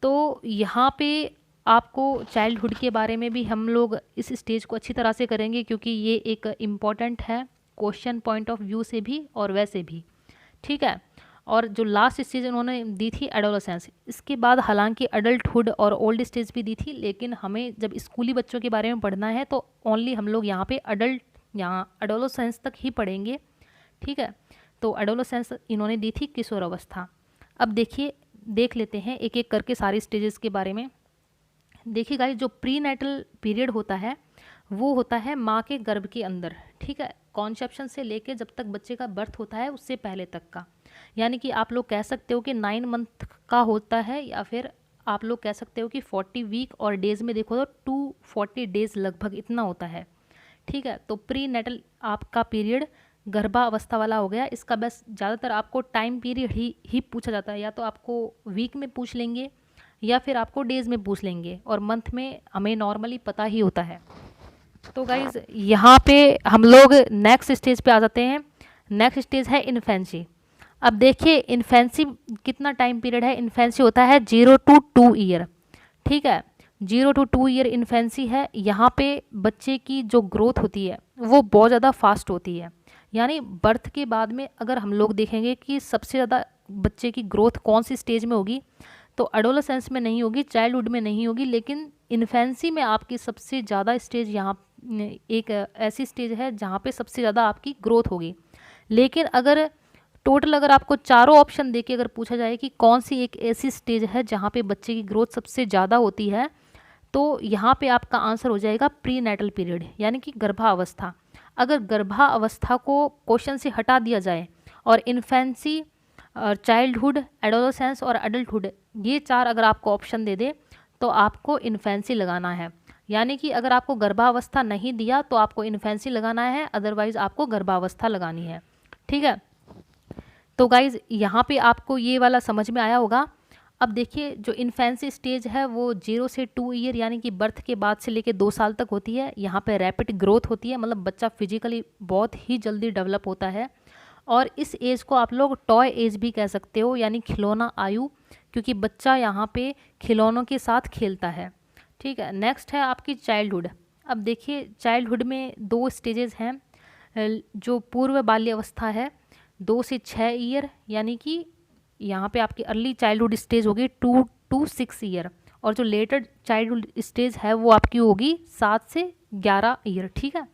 Speaker 1: तो यहाँ पे आपको चाइल्डहुड के बारे में भी हम लोग इस स्टेज को अच्छी तरह से करेंगे, क्योंकि ये एक इम्पॉर्टेंट है क्वेश्चन पॉइंट ऑफ व्यू से भी और वैसे भी, ठीक है। और जो लास्ट स्टेज उन्होंने दी थी एडोलेसेंस, इसके बाद हालांकि अडल्टहुड और ओल्ड स्टेज भी दी थी, लेकिन हमें जब स्कूली बच्चों के बारे में पढ़ना है तो ओनली हम लोग यहाँ पे यहाँ एडोलेसेंस तक ही पढ़ेंगे, ठीक है। तो एडोलेसेंस इन्होंने दी थी किशोर अवस्था। अब देखिए, देख लेते हैं एक एक करके सारी स्टेजेस के बारे में। देखिए गाइस, जो प्री नेटल पीरियड होता है वो होता है माँ के गर्भ के अंदर, ठीक है। कॉन्सेप्शन से लेके जब तक बच्चे का बर्थ होता है उससे पहले तक का, यानी कि आप लोग कह सकते हो कि 9 मंथ का होता है, या फिर आप लोग कह सकते हो कि 40 वीक और डेज में देखो तो 240 डेज लगभग इतना होता है, ठीक है। तो प्री नेटल आपका पीरियड गर्भावस्था वाला हो गया। इसका बस ज़्यादातर आपको टाइम पीरियड ही पूछा जाता है, या तो आपको वीक में पूछ लेंगे या फिर आपको डेज में पूछ लेंगे, और मंथ में हमें नॉर्मली पता ही होता है। तो गाइज यहाँ पे हम लोग नेक्स्ट स्टेज पे आ जाते हैं। नेक्स्ट स्टेज है इन्फेंसी। अब देखिए इन्फेंसी कितना टाइम पीरियड है, इन्फेंसी होता है 0 to 2 ईयर, ठीक है। 0 to 2 ईयर इन्फेंसी है। यहाँ पे बच्चे की जो ग्रोथ होती है वो बहुत ज़्यादा फास्ट होती है, यानी बर्थ के बाद में अगर हम लोग देखेंगे कि सबसे ज़्यादा बच्चे की ग्रोथ कौन सी स्टेज में होगी, तो एडोलेसेंस में नहीं होगी, चाइल्डहुड में नहीं होगी, लेकिन इन्फेंसी में आपकी सबसे ज़्यादा स्टेज यहाँ एक ऐसी स्टेज है जहाँ पे सबसे ज़्यादा आपकी ग्रोथ होगी। लेकिन अगर टोटल अगर आपको चारों ऑप्शन देके अगर पूछा जाए कि कौन सी एक ऐसी स्टेज है जहाँ पे बच्चे की ग्रोथ सबसे ज़्यादा होती है, तो यहाँ पे आपका आंसर हो जाएगा प्री नेटल पीरियड, यानी कि गर्भावस्था। अगर गर्भावस्था को क्वेश्चन से हटा दिया जाए और इन्फेंसी, चाइल्डहुड, एडोलेसेंस और अडल्टहुड, ये 4 अगर आपको ऑप्शन दे दे तो आपको इन्फेंसी लगाना है। यानी कि अगर आपको गर्भावस्था नहीं दिया तो आपको इन्फेंसी लगाना है, अदरवाइज़ आपको गर्भावस्था लगानी है। ठीक है, तो गाइज़ यहाँ पे आपको ये वाला समझ में आया होगा। अब देखिए जो इन्फेंसी स्टेज है वो 0 से 2 ईयर यानी कि बर्थ के बाद से लेके 2 साल तक होती है। यहाँ पे रैपिड ग्रोथ होती है, मतलब बच्चा फिजिकली बहुत ही जल्दी डेवलप होता है। और इस एज को आप लोग टॉय एज भी कह सकते हो, यानी खिलौना आयु, क्योंकि बच्चा यहाँ पे खिलौनों के साथ खेलता है। ठीक है, नेक्स्ट है आपकी चाइल्डहुड। अब देखिए चाइल्डहुड में 2 स्टेजेस हैं। जो पूर्व बाल्य अवस्था है 2 से 6 ईयर, यानी कि यहाँ पे आपकी अर्ली चाइल्डहुड स्टेज होगी 2 to 6 ईयर, और जो लेटर चाइल्डहुड स्टेज है वो आपकी होगी 7 से 11 ईयर। ठीक है,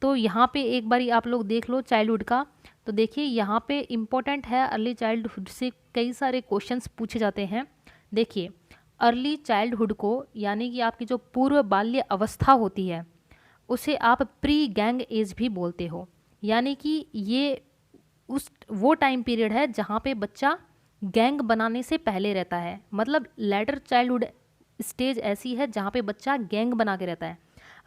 Speaker 1: तो यहाँ पे एक बारी आप लोग देख लो चाइल्डहुड का। तो देखिए यहाँ पे इम्पोर्टेंट है, अर्ली चाइल्डहुड से कई सारे क्वेश्चंस पूछे जाते हैं। देखिए अर्ली चाइल्डहुड को यानी कि आपकी जो पूर्व बाल्य अवस्था होती है उसे आप प्री गैंग एज भी बोलते हो। यानी कि ये वो टाइम पीरियड है जहाँ पे बच्चा गैंग बनाने से पहले रहता है। मतलब लेटर चाइल्डहुड स्टेज ऐसी है जहाँ पे बच्चा गैंग बना के रहता है।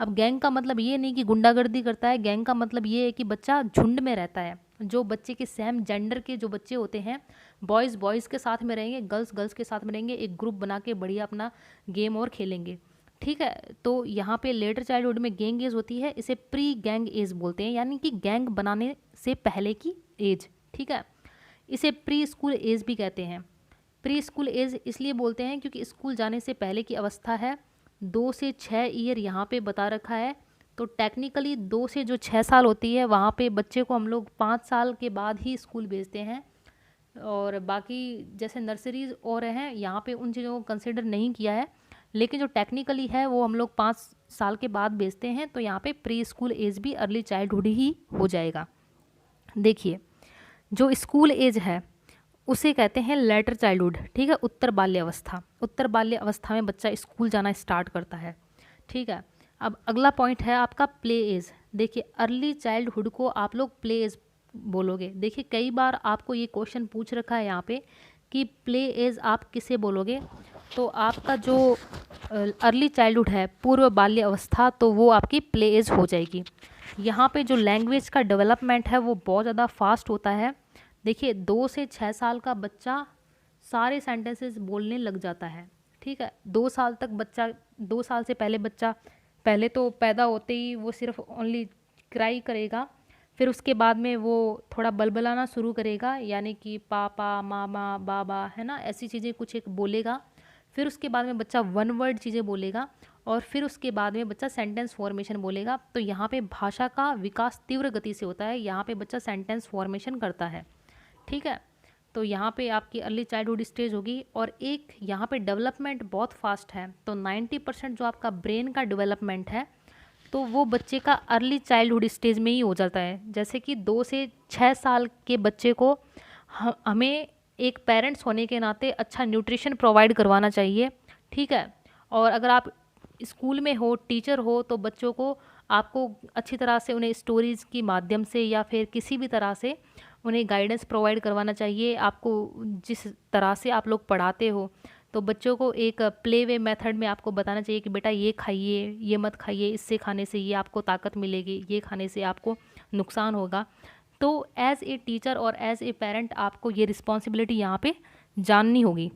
Speaker 1: अब गैंग का मतलब ये नहीं कि गुंडागर्दी करता है, गैंग का मतलब ये है कि बच्चा झुंड में रहता है। जो बच्चे के सेम जेंडर के जो बच्चे होते हैं, बॉयज़ बॉयज़ के साथ में रहेंगे, गर्ल्स गर्ल्स के साथ में रहेंगे, एक ग्रुप बना के बढ़िया अपना गेम और खेलेंगे। ठीक है, तो यहाँ पे लेटर चाइल्डहुड में गैंग एज होती है, इसे प्री गैंग एज बोलते हैं, यानी कि गैंग बनाने से पहले की एज। ठीक है, इसे प्री स्कूल एज भी कहते हैं। प्री स्कूल एज इसलिए बोलते हैं क्योंकि स्कूल जाने से पहले की अवस्था है। 2 से 6 ईयर यहाँ पे बता रखा है। तो टेक्निकली 2 से जो 6 साल होती है वहाँ पे बच्चे को हम लोग 5 साल के बाद ही स्कूल भेजते हैं, और बाकी जैसे नर्सरीज और हैं यहाँ पे उन चीज़ों को कंसिडर नहीं किया है। लेकिन जो टेक्निकली है वो हम लोग 5 साल के बाद भेजते हैं, तो यहाँ पे प्री स्कूल एज भी अर्ली चाइल्डहुड ही हो जाएगा। देखिए जो स्कूल एज है उसे कहते हैं लेटर चाइल्डहुड। ठीक है, उत्तर बाल्य अवस्था। उत्तर बाल्य अवस्था में बच्चा स्कूल जाना स्टार्ट करता है। ठीक है, अब अगला पॉइंट है आपका प्ले एज। देखिए अर्ली चाइल्डहुड को आप लोग प्ले एज बोलोगे। देखिए कई बार आपको ये क्वेश्चन पूछ रखा है यहाँ पे कि प्ले एज आप किसे बोलोगे, तो आपका जो अर्ली चाइल्डहुड है पूर्व बाल्य अवस्था, तो वो आपकी प्ले एज हो जाएगी। यहाँ पे जो लैंग्वेज का डेवलपमेंट है वो बहुत ज़्यादा फास्ट होता है। देखिए 2 से 6 साल का बच्चा सारे सेंटेंसेस बोलने लग जाता है। ठीक है, 2 साल तक बच्चा, 2 साल से पहले बच्चा पहले तो पैदा होते ही वो सिर्फ ओनली क्राई करेगा, फिर उसके बाद में वो थोड़ा बलबलाना शुरू करेगा, यानी कि पापा मामा बाबा, है ना, ऐसी चीज़ें कुछ एक बोलेगा। फिर उसके बाद में बच्चा वन वर्ड चीज़ें बोलेगा, और फिर उसके बाद में बच्चा सेंटेंस फॉर्मेशन बोलेगा। तो यहाँ पे भाषा का विकास तीव्र गति से होता है, यहाँ पे बच्चा सेंटेंस फॉर्मेशन करता है। ठीक है, तो यहाँ पे आपकी अर्ली चाइल्डहुड स्टेज होगी। और एक यहाँ पे डेवलपमेंट बहुत फास्ट है, तो 90% जो आपका ब्रेन का डेवलपमेंट है तो वो बच्चे का अर्ली चाइल्डहुड स्टेज में ही हो जाता है। जैसे कि 2 से 6 साल के बच्चे को हमें एक पेरेंट्स होने के नाते अच्छा न्यूट्रिशन प्रोवाइड करवाना चाहिए। ठीक है, और अगर आप स्कूल में हो, टीचर हो, तो बच्चों को आपको अच्छी तरह से उन्हें स्टोरीज़ के माध्यम से या फिर किसी भी तरह से उन्हें गाइडेंस प्रोवाइड करवाना चाहिए। आपको जिस तरह से आप लोग पढ़ाते हो, तो बच्चों को एक प्ले वे मेथड में आपको बताना चाहिए कि बेटा ये खाइए, ये मत खाइए, इससे खाने से ये आपको ताकत मिलेगी, ये खाने से आपको नुकसान होगा। तो एज़ ए टीचर और एज़ ए पेरेंट आपको ये रिस्पॉन्सिबिलिटी यहाँ पे जाननी होगी।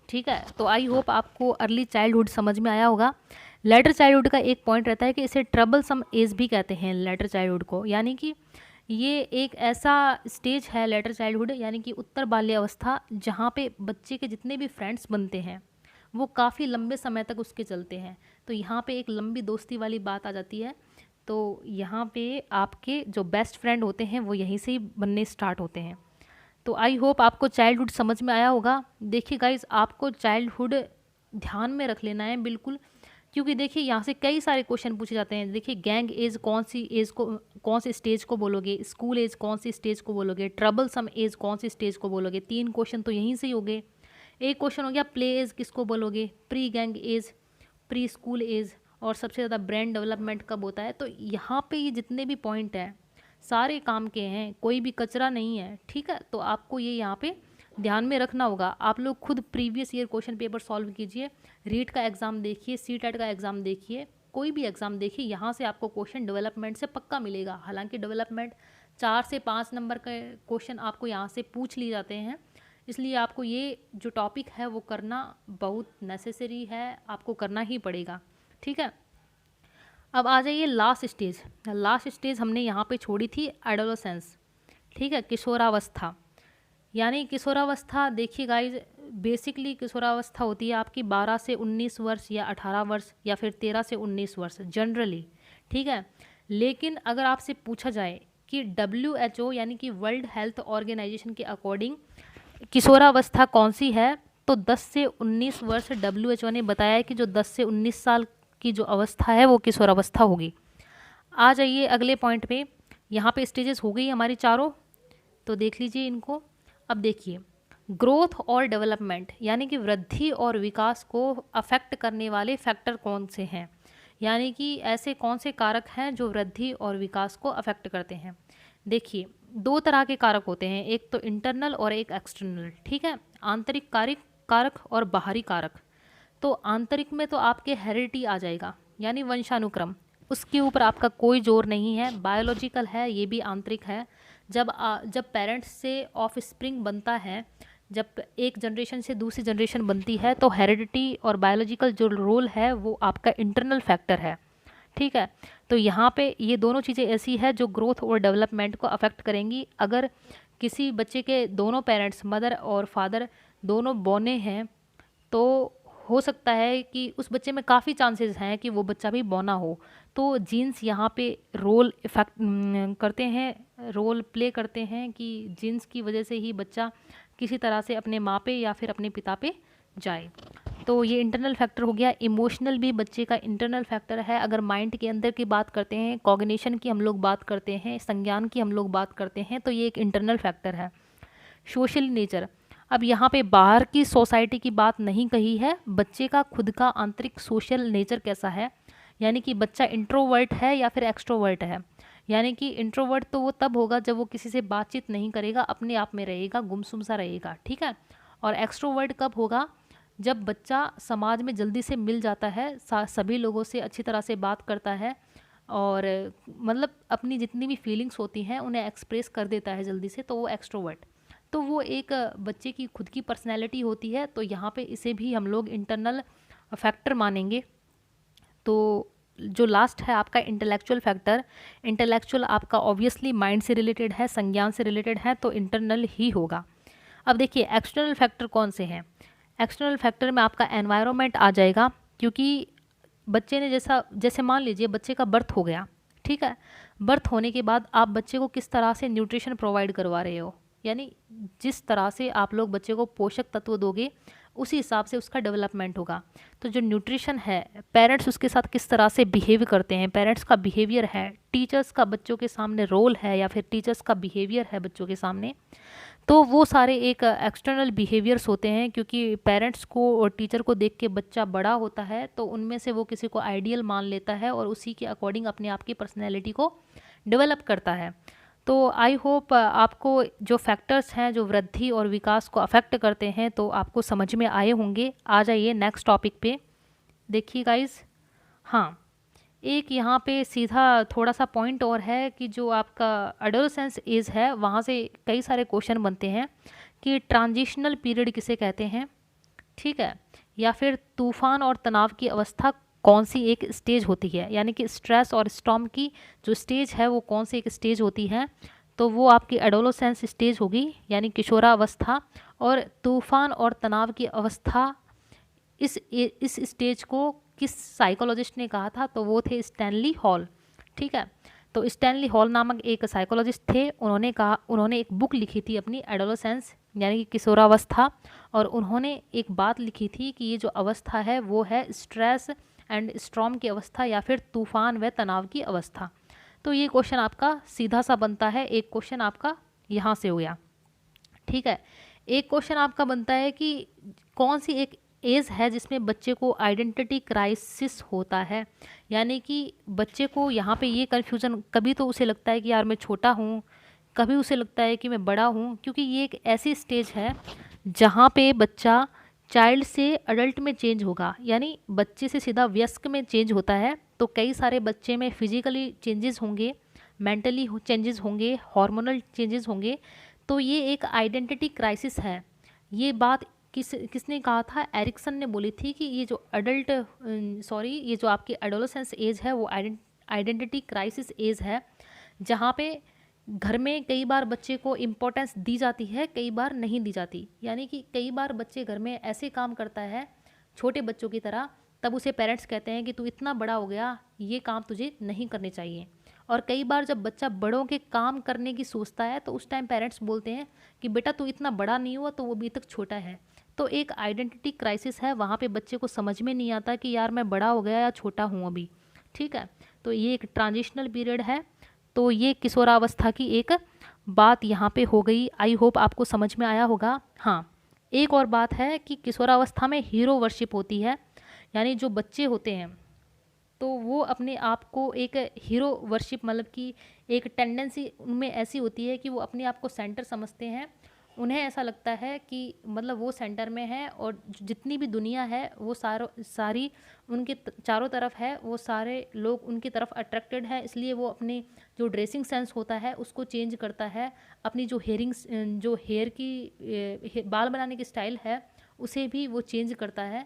Speaker 1: ठीक है, तो आई होप आपको अर्ली चाइल्डहुड समझ में आया होगा। लेटर चाइल्डहुड का एक पॉइंट रहता है कि इसे ट्रबल सम एज भी कहते हैं लेटर चाइल्डहुड को, यानी कि ये एक ऐसा स्टेज है लेटर चाइल्डहुड, यानी कि उत्तर बाल्य अवस्था, जहाँ पे बच्चे के जितने भी फ्रेंड्स बनते हैं वो काफ़ी लंबे समय तक उसके चलते हैं। तो यहाँ पे एक लंबी दोस्ती वाली बात आ जाती है। तो यहाँ पे आपके जो बेस्ट फ्रेंड होते हैं वो यहीं से ही बनने स्टार्ट होते हैं। तो आई होप आपको चाइल्डहुड समझ में आया होगा। देखिए गाइज, आपको चाइल्डहुड ध्यान में रख लेना है बिल्कुल, क्योंकि देखिए यहाँ से कई सारे क्वेश्चन पूछे जाते हैं। देखिए गैंग एज कौन सी एज को, कौन सी स्टेज को बोलोगे, स्कूल एज कौन सी स्टेज को बोलोगे, ट्रबल सम एज कौन सी स्टेज को बोलोगे। 3 क्वेश्चन तो यहीं से ही हो गए। एक क्वेश्चन हो गया प्ले एज किसको बोलोगे, pre gang age, pre school age, और सबसे ज़्यादा ब्रेन डेवलपमेंट कब होता है। तो यहाँ पे ये जितने भी पॉइंट हैं सारे काम के हैं, कोई भी कचरा नहीं है। ठीक है, तो आपको ये यहाँ पे ध्यान में रखना होगा। आप लोग खुद previous year question paper solve कीजिए, रीट का एग्ज़ाम देखिए, सीटेट का एग्ज़ाम देखिए, कोई भी एग्ज़ाम देखिए, यहाँ से आपको क्वेश्चन डेवलपमेंट से पक्का मिलेगा। हालांकि डेवलपमेंट 4 से 5 नंबर के क्वेश्चन आपको यहाँ से पूछ लिए जाते हैं, इसलिए आपको ये जो टॉपिक है वो करना बहुत नेसेसरी है, आपको करना ही पड़ेगा। ठीक है, अब आ जाइए लास्ट स्टेज। लास्ट स्टेज हमने यहाँ पे छोड़ी थी एडोलेसेंस। ठीक है, किशोरावस्था। यानी किशोरावस्था देखिए गाइज, बेसिकली किशोरावस्था होती है आपकी 12 से 19 वर्ष या 18 वर्ष या फिर 13 से 19 वर्ष जनरली। ठीक है, लेकिन अगर आपसे पूछा जाए कि WHO यानी कि वर्ल्ड हेल्थ ऑर्गेनाइजेशन के अकॉर्डिंग किशोरावस्था कौन सी है, तो 10 से 19 वर्ष WHO ने बताया है कि जो 10 से 19 साल की जो अवस्था है वो किशोरावस्था होगी। आ जाइए अगले पॉइंट पे। यहाँ पे स्टेजेस हो गई हमारी चारों, तो देख लीजिए इनको। अब देखिए, ग्रोथ और डेवलपमेंट यानी कि वृद्धि और विकास को अफेक्ट करने वाले फैक्टर कौन से हैं, यानी कि ऐसे कौन से कारक हैं जो वृद्धि और विकास को अफेक्ट करते हैं। देखिए, दो तरह के कारक होते हैं, एक तो इंटरनल और एक एक्सटर्नल। ठीक है, आंतरिक कारक और बाहरी कारक। तो आंतरिक में तो आपके हेरिडिटी आ जाएगा, यानी वंशानुक्रम, उसके ऊपर आपका कोई जोर नहीं है, बायोलॉजिकल है, ये भी आंतरिक है। जब पेरेंट्स से ऑफ स्प्रिंग बनता है, जब एक जनरेशन से दूसरी जनरेशन बनती है, तो हेरिडिटी और बायोलॉजिकल जो रोल है वो आपका इंटरनल फैक्टर है। ठीक है, तो यहाँ पे ये दोनों चीज़ें ऐसी है जो ग्रोथ और डेवलपमेंट को अफेक्ट करेंगी। अगर किसी बच्चे के दोनों पेरेंट्स, मदर और फादर दोनों बौने हैं, तो हो सकता है कि उस बच्चे में काफ़ी चांसेस हैं कि वो बच्चा भी बौना हो। तो जीन्स यहाँ पे रोल इफेक्ट करते हैं, रोल प्ले करते हैं कि जीन्स की वजह से ही बच्चा किसी तरह से अपने माँ पे या फिर अपने पिता पे जाए। तो ये इंटरनल फैक्टर हो गया। इमोशनल भी बच्चे का इंटरनल फैक्टर है। अगर माइंड के अंदर की बात करते हैं, कॉग्निशन की हम लोग बात करते हैं, संज्ञान की हम लोग बात करते हैं, तो ये एक इंटरनल फैक्टर है। सोशल नेचर, अब यहाँ पे बाहर की सोसाइटी की बात नहीं कही है, बच्चे का खुद का आंतरिक सोशल नेचर कैसा है, यानी कि बच्चा इंट्रोवर्ट है या फिर एक्सट्रोवर्ट है। यानी कि इंट्रोवर्ट तो वो तब होगा जब वो किसी से बातचीत नहीं करेगा, अपने आप में रहेगा, गुमसुम सा रहेगा। ठीक है, और एक्सट्रोवर्ट कब होगा, जब बच्चा समाज में जल्दी से मिल जाता है, सभी लोगों से अच्छी तरह से बात करता है, और मतलब अपनी जितनी भी फीलिंग्स होती हैं उन्हें एक्सप्रेस कर देता है जल्दी से, तो वो एक्सट्रोवर्ट। तो वो एक बच्चे की खुद की पर्सनैलिटी होती है, तो यहाँ पे इसे भी हम लोग इंटरनल फैक्टर मानेंगे। तो जो लास्ट है आपका इंटेलेक्चुअल फैक्टर, इंटेलेक्चुअल आपका ऑब्वियसली माइंड से रिलेटेड है, संज्ञान से रिलेटेड है, तो इंटरनल ही होगा। अब देखिए एक्सटर्नल फैक्टर कौन से हैं। एक्सटर्नल फैक्टर में आपका एनवायरनमेंट आ जाएगा, क्योंकि बच्चे ने जैसे मान लीजिए बच्चे का बर्थ हो गया। ठीक है, बर्थ होने के बाद आप बच्चे को किस तरह से न्यूट्रिशन प्रोवाइड करवा रहे हो, यानी जिस तरह से आप लोग बच्चे को पोषक तत्व दोगे उसी हिसाब से उसका डेवलपमेंट होगा। तो जो न्यूट्रिशन है, पेरेंट्स उसके साथ किस तरह से बिहेव करते हैं, पेरेंट्स का बिहेवियर है, टीचर्स का बच्चों के सामने रोल है या फिर टीचर्स का बिहेवियर है बच्चों के सामने, तो वो सारे एक एक्सटर्नल बिहेवियर्स होते हैं। क्योंकि पेरेंट्स को और टीचर को देख के बच्चा बड़ा होता है, तो उनमें से वो किसी को आइडियल मान लेता है और उसी के अकॉर्डिंग अपने आप की पर्सनैलिटी को डेवलप करता है। तो आई होप आपको जो फैक्टर्स हैं जो वृद्धि और विकास को अफेक्ट करते हैं तो आपको समझ में आए होंगे। आ जाइए नेक्स्ट टॉपिक पे। देखिए गाइस, हाँ, एक यहाँ पे सीधा थोड़ा सा पॉइंट और है कि जो आपका एडोलेसेंस एज है वहाँ से कई सारे क्वेश्चन बनते हैं कि ट्रांजिशनल पीरियड किसे कहते हैं। ठीक है, या फिर तूफान और तनाव की अवस्था कौन सी एक स्टेज होती है, यानी कि स्ट्रेस और स्टॉर्म की जो स्टेज है वो कौन सी एक स्टेज होती है, तो वो आपकी एडोलेसेंस स्टेज होगी, यानी किशोरावस्था। और तूफान और तनाव की अवस्था इस स्टेज को किस साइकोलॉजिस्ट ने कहा था, तो वो थे स्टैनली हॉल। ठीक है, तो स्टैनली हॉल नामक एक साइकोलॉजिस्ट थे, उन्होंने एक बुक लिखी थी अपनी एडोलेसेंस यानी कि किशोरावस्था, और उन्होंने एक बात लिखी थी कि ये जो अवस्था है वो है स्ट्रेस एंड स्टॉर्म की अवस्था या फिर तूफान व तनाव की अवस्था। तो ये क्वेश्चन आपका सीधा सा बनता है, एक क्वेश्चन आपका यहाँ से हो गया। ठीक है, एक क्वेश्चन आपका बनता है कि कौन सी एक एज है जिसमें बच्चे को आइडेंटिटी क्राइसिस होता है, यानी कि बच्चे को यहाँ पे ये कन्फ्यूज़न, कभी तो उसे लगता है कि यार मैं छोटा हूँ, कभी उसे लगता है कि मैं बड़ा हूँ, क्योंकि ये एक ऐसी स्टेज है जहाँ पे बच्चा चाइल्ड से अडल्ट में चेंज होगा, यानी बच्चे से सीधा वयस्क में चेंज होता है। तो कई सारे बच्चे में फिजिकली चेंजेस होंगे, मेंटली चेंजेस होंगे, हार्मोनल चेंजेस होंगे। तो ये एक आइडेंटिटी क्राइसिस है। ये बात किसने कहा था? एरिक्सन ने बोली थी कि ये जो ये जो आपकी एडोलेसेंस एज है वो आइडेंटिटी क्राइसिस एज है, जहाँ पे घर में कई बार बच्चे को इम्पोर्टेंस दी जाती है, कई बार नहीं दी जाती। यानी कि कई बार बच्चे घर में ऐसे काम करता है छोटे बच्चों की तरह, तब उसे पेरेंट्स कहते हैं कि तू इतना बड़ा हो गया, ये काम तुझे नहीं करने चाहिए। और कई बार जब बच्चा बड़ों के काम करने की सोचता है तो उस टाइम पेरेंट्स बोलते हैं कि बेटा तू इतना बड़ा नहीं हुआ, तो वो अभी तक छोटा है। तो एक आइडेंटिटी क्राइसिस है, वहाँ पे बच्चे को समझ में नहीं आता कि यार मैं बड़ा हो गया या छोटा हूँ अभी। ठीक है, तो ये एक ट्रांजिशनल पीरियड है। तो ये किशोरावस्था की एक बात यहाँ पे हो गई। आई होप आपको समझ में आया होगा। हाँ, एक और बात है कि किशोरावस्था में हीरो वर्शिप होती है, यानी जो बच्चे होते हैं तो वो अपने आप को एक हीरो वर्शिप, मतलब कि एक टेंडेंसी उनमें ऐसी होती है कि वो अपने आप को सेंटर समझते हैं। उन्हें ऐसा लगता है कि मतलब वो सेंटर में है और जितनी भी दुनिया है वो सारी उनके चारों तरफ है, वो सारे लोग उनकी तरफ अट्रैक्टेड है। इसलिए वो अपने जो ड्रेसिंग सेंस होता है उसको चेंज करता है, अपनी जो हेयर की बाल बनाने की स्टाइल है उसे भी वो चेंज करता है,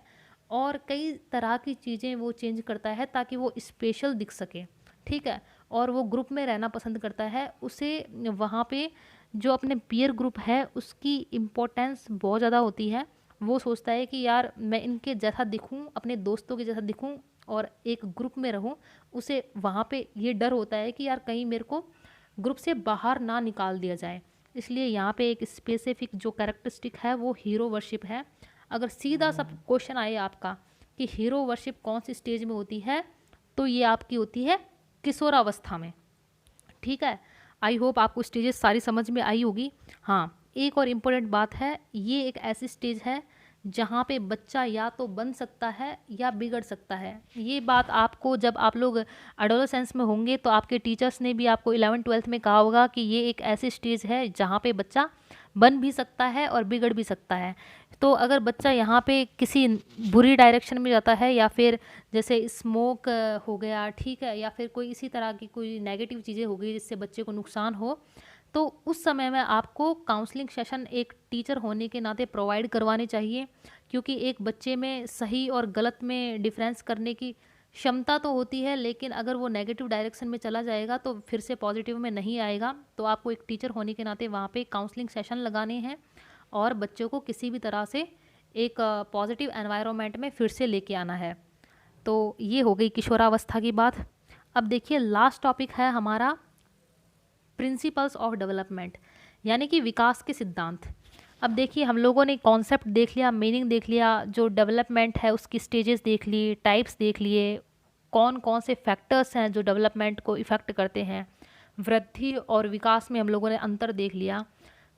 Speaker 1: और कई तरह की चीज़ें वो चेंज करता है ताकि वो स्पेशल दिख सके। ठीक है, और वो ग्रुप में रहना पसंद करता है। उसे वहाँ पे जो अपने पीयर ग्रुप है उसकी इम्पोर्टेंस बहुत ज़्यादा होती है। वो सोचता है कि यार मैं इनके जैसा दिखूं, अपने दोस्तों के जैसा दिखूं और एक ग्रुप में रहूं। उसे वहाँ पे ये डर होता है कि यार कहीं मेरे को ग्रुप से बाहर ना निकाल दिया जाए। इसलिए यहाँ पे एक स्पेसिफिक जो कैरेक्टरिस्टिक है वो हीरो वर्शिप है। अगर सीधा सा क्वेश्चन आए आपका कि हीरो वर्शिप कौन सी स्टेज में होती है, तो ये आपकी होती है किशोरावस्था में। ठीक है, आई होप आपको स्टेजेस सारी समझ में आई होगी। हाँ, एक और इम्पोर्टेंट बात है, ये एक ऐसी स्टेज है जहाँ पे बच्चा या तो बन सकता है या बिगड़ सकता है। ये बात आपको जब आप लोग एडोलेसेंस में होंगे तो आपके टीचर्स ने भी आपको 11th-12th में कहा होगा कि ये एक ऐसी स्टेज है जहाँ पे बच्चा बन भी सकता है और बिगड़ भी सकता है। तो अगर बच्चा यहाँ पे किसी बुरी डायरेक्शन में जाता है, या फिर जैसे स्मोक हो गया, ठीक है, या फिर कोई इसी तरह की कोई नेगेटिव चीज़ें हो गई जिससे बच्चे को नुकसान हो, तो उस समय में आपको काउंसलिंग सेशन एक टीचर होने के नाते प्रोवाइड करवाने चाहिए। क्योंकि एक बच्चे में सही और गलत में डिफरेंस करने की क्षमता तो होती है, लेकिन अगर वो नेगेटिव डायरेक्शन में चला जाएगा तो फिर से पॉजिटिव में नहीं आएगा। तो आपको एक टीचर होने के नाते वहाँ पे काउंसलिंग सेशन लगाने हैं और बच्चों को किसी भी तरह से एक पॉजिटिव एनवायरनमेंट में फिर से लेके आना है। तो ये हो गई किशोरावस्था की बात। अब देखिए लास्ट टॉपिक है हमारा प्रिंसिपल्स ऑफ डेवलपमेंट, यानी कि विकास के सिद्धांत। अब देखिए हम लोगों ने कॉन्सेप्ट देख लिया, मीनिंग देख लिया, जो डेवलपमेंट है उसकी स्टेजेस देख ली, टाइप्स देख लिए, कौन कौन से फैक्टर्स हैं जो डेवलपमेंट को इफ़ेक्ट करते हैं, वृद्धि और विकास में हम लोगों ने अंतर देख लिया।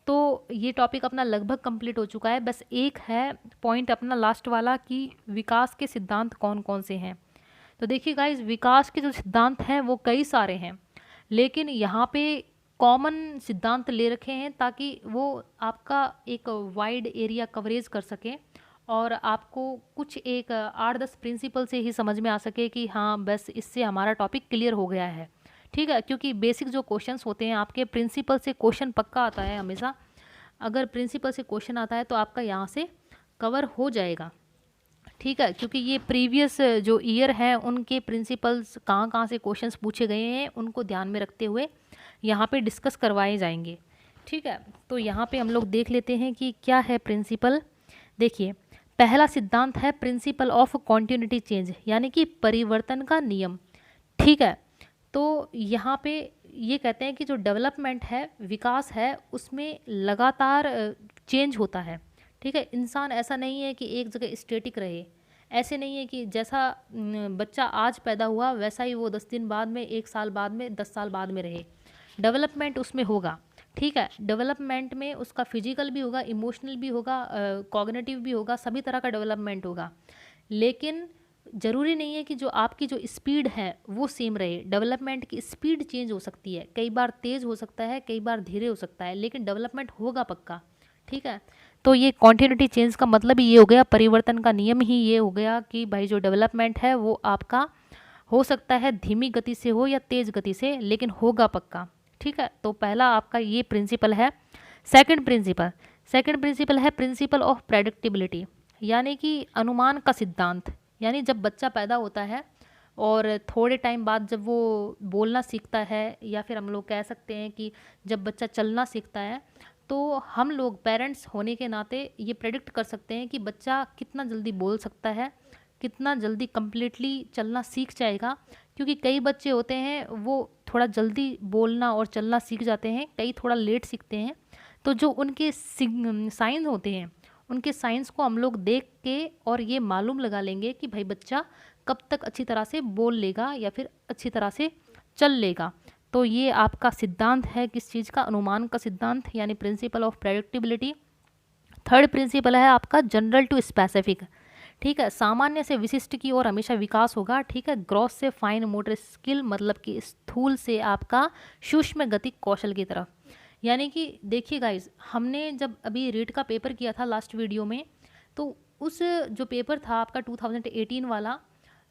Speaker 1: तो ये टॉपिक अपना लगभग कंप्लीट हो चुका है। बस एक है पॉइंट अपना लास्ट वाला कि विकास के सिद्धांत कौन कौन से हैं। तो देखिए गाइस, विकास के जो सिद्धांत हैं वो कई सारे हैं, लेकिन यहाँ पे कॉमन सिद्धांत ले रखे हैं ताकि वो आपका एक वाइड एरिया कवरेज कर सके और आपको कुछ एक 8-10 प्रिंसिपल से ही समझ में आ सके कि हाँ बस इससे हमारा टॉपिक क्लियर हो गया है। ठीक है, क्योंकि बेसिक जो क्वेश्चंस होते हैं आपके प्रिंसिपल से क्वेश्चन पक्का आता है हमेशा। अगर प्रिंसिपल से क्वेश्चन आता है तो आपका यहाँ से कवर हो जाएगा। ठीक है, क्योंकि ये प्रीवियस जो ईयर है उनके प्रिंसिपल्स कहाँ कहाँ से क्वेश्चंस पूछे गए हैं उनको ध्यान में रखते हुए यहाँ पे डिस्कस करवाए जाएंगे। ठीक है, तो यहाँ पे हम लोग देख लेते हैं कि क्या है प्रिंसिपल। देखिए, पहला सिद्धांत है प्रिंसिपल ऑफ कॉन्टिन्यूटी चेंज, यानी कि परिवर्तन का नियम। ठीक है, तो यहाँ पे ये कहते हैं कि जो डेवलपमेंट है, विकास है, उसमें लगातार चेंज होता है। ठीक है, इंसान ऐसा नहीं है कि एक जगह स्टेटिक रहे। ऐसे नहीं है कि जैसा बच्चा आज पैदा हुआ वैसा ही वो 10 दिन बाद में, 1 साल बाद में, 10 साल बाद में रहे। डेवलपमेंट उसमें होगा। ठीक है, डेवलपमेंट में उसका फिजिकल भी होगा, इमोशनल भी होगा, कॉग्निटिव भी होगा, सभी तरह का डेवलपमेंट होगा। लेकिन ज़रूरी नहीं है कि जो आपकी जो स्पीड है वो सेम रहे। डेवलपमेंट की स्पीड चेंज हो सकती है, कई बार तेज़ हो सकता है, कई बार धीरे हो सकता है, लेकिन डेवलपमेंट होगा पक्का। ठीक है, तो ये कॉन्टिन्यूटी चेंज का मतलब ही ये हो गया, परिवर्तन का नियम ही ये हो गया कि भाई जो डेवलपमेंट है वो आपका हो सकता है धीमी गति से हो या तेज गति से, लेकिन होगा पक्का। ठीक है, तो पहला आपका ये प्रिंसिपल है। सेकंड प्रिंसिपल है प्रिंसिपल ऑफ प्रेडिक्टिबिलिटी, यानी कि अनुमान का सिद्धांत। यानी जब बच्चा पैदा होता है और थोड़े टाइम बाद जब वो बोलना सीखता है, या फिर हम लोग कह सकते हैं कि जब बच्चा चलना सीखता है, तो हम लोग पेरेंट्स होने के नाते ये प्रेडिक्ट कर सकते हैं कि बच्चा कितना जल्दी बोल सकता है, कितना जल्दी कंप्लीटली चलना सीख जाएगा। क्योंकि कई बच्चे होते हैं वो थोड़ा जल्दी बोलना और चलना सीख जाते हैं, कई थोड़ा लेट सीखते हैं। तो जो उनके साइंस होते हैं, उनके साइंस को हम लोग देख के और ये मालूम लगा लेंगे कि भाई बच्चा कब तक अच्छी तरह से बोल लेगा या फिर अच्छी तरह से चल लेगा। तो ये आपका सिद्धांत है किस चीज़ का, अनुमान का सिद्धांत, यानी principle of predictability. Third principal है आपका जनरल टू स्पेसिफिक। ठीक है, सामान्य से विशिष्ट की ओर हमेशा विकास होगा। ठीक है, ग्रॉस से फाइन मोटर स्किल, मतलब कि स्थूल से आपका सूक्ष्म गति कौशल की तरफ। यानी कि देखिए गाइज, हमने जब अभी रीट का पेपर किया था लास्ट वीडियो में, तो उस जो पेपर था आपका 2018 वाला,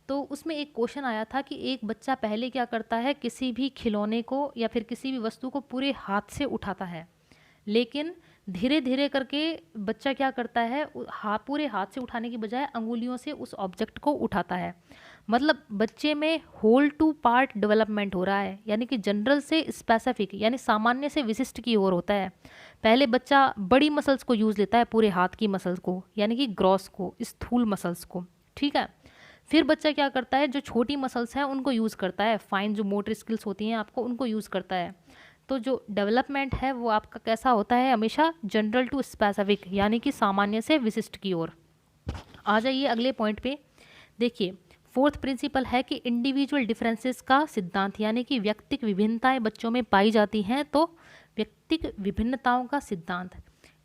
Speaker 1: तो उसमें एक क्वेश्चन आया था कि एक बच्चा पहले क्या करता है, किसी भी खिलौने को या फिर किसी भी वस्तु को पूरे हाथ से उठाता है, लेकिन धीरे धीरे करके बच्चा क्या करता है, पूरे हाथ से उठाने की बजाय अंगुलियों से उस ऑब्जेक्ट को उठाता है। मतलब बच्चे में होल टू पार्ट डेवलपमेंट हो रहा है, यानी कि जनरल से स्पेसिफिक, यानी सामान्य से विशिष्ट की ओर होता है। पहले बच्चा बड़ी मसल्स को यूज़ लेता है, पूरे हाथ की मसल्स को, यानी कि ग्रॉस को, स्थूल मसल्स को। ठीक है, फिर बच्चा क्या करता है, जो छोटी मसल्स हैं उनको यूज़ करता है, फाइन जो मोटर स्किल्स होती हैं आपको उनको यूज़ करता है। तो जो डेवलपमेंट है वो आपका कैसा होता है, हमेशा जनरल टू स्पेसिफिक, यानी कि सामान्य से विशिष्ट की ओर। आ जाइए अगले पॉइंट पे। देखिए, फोर्थ प्रिंसिपल है कि इंडिविजुअल डिफरेंसेस का सिद्धांत, यानी कि व्यक्तिक विभिन्नताएं बच्चों में पाई जाती हैं, तो व्यक्तिक विभिन्नताओं का सिद्धांत,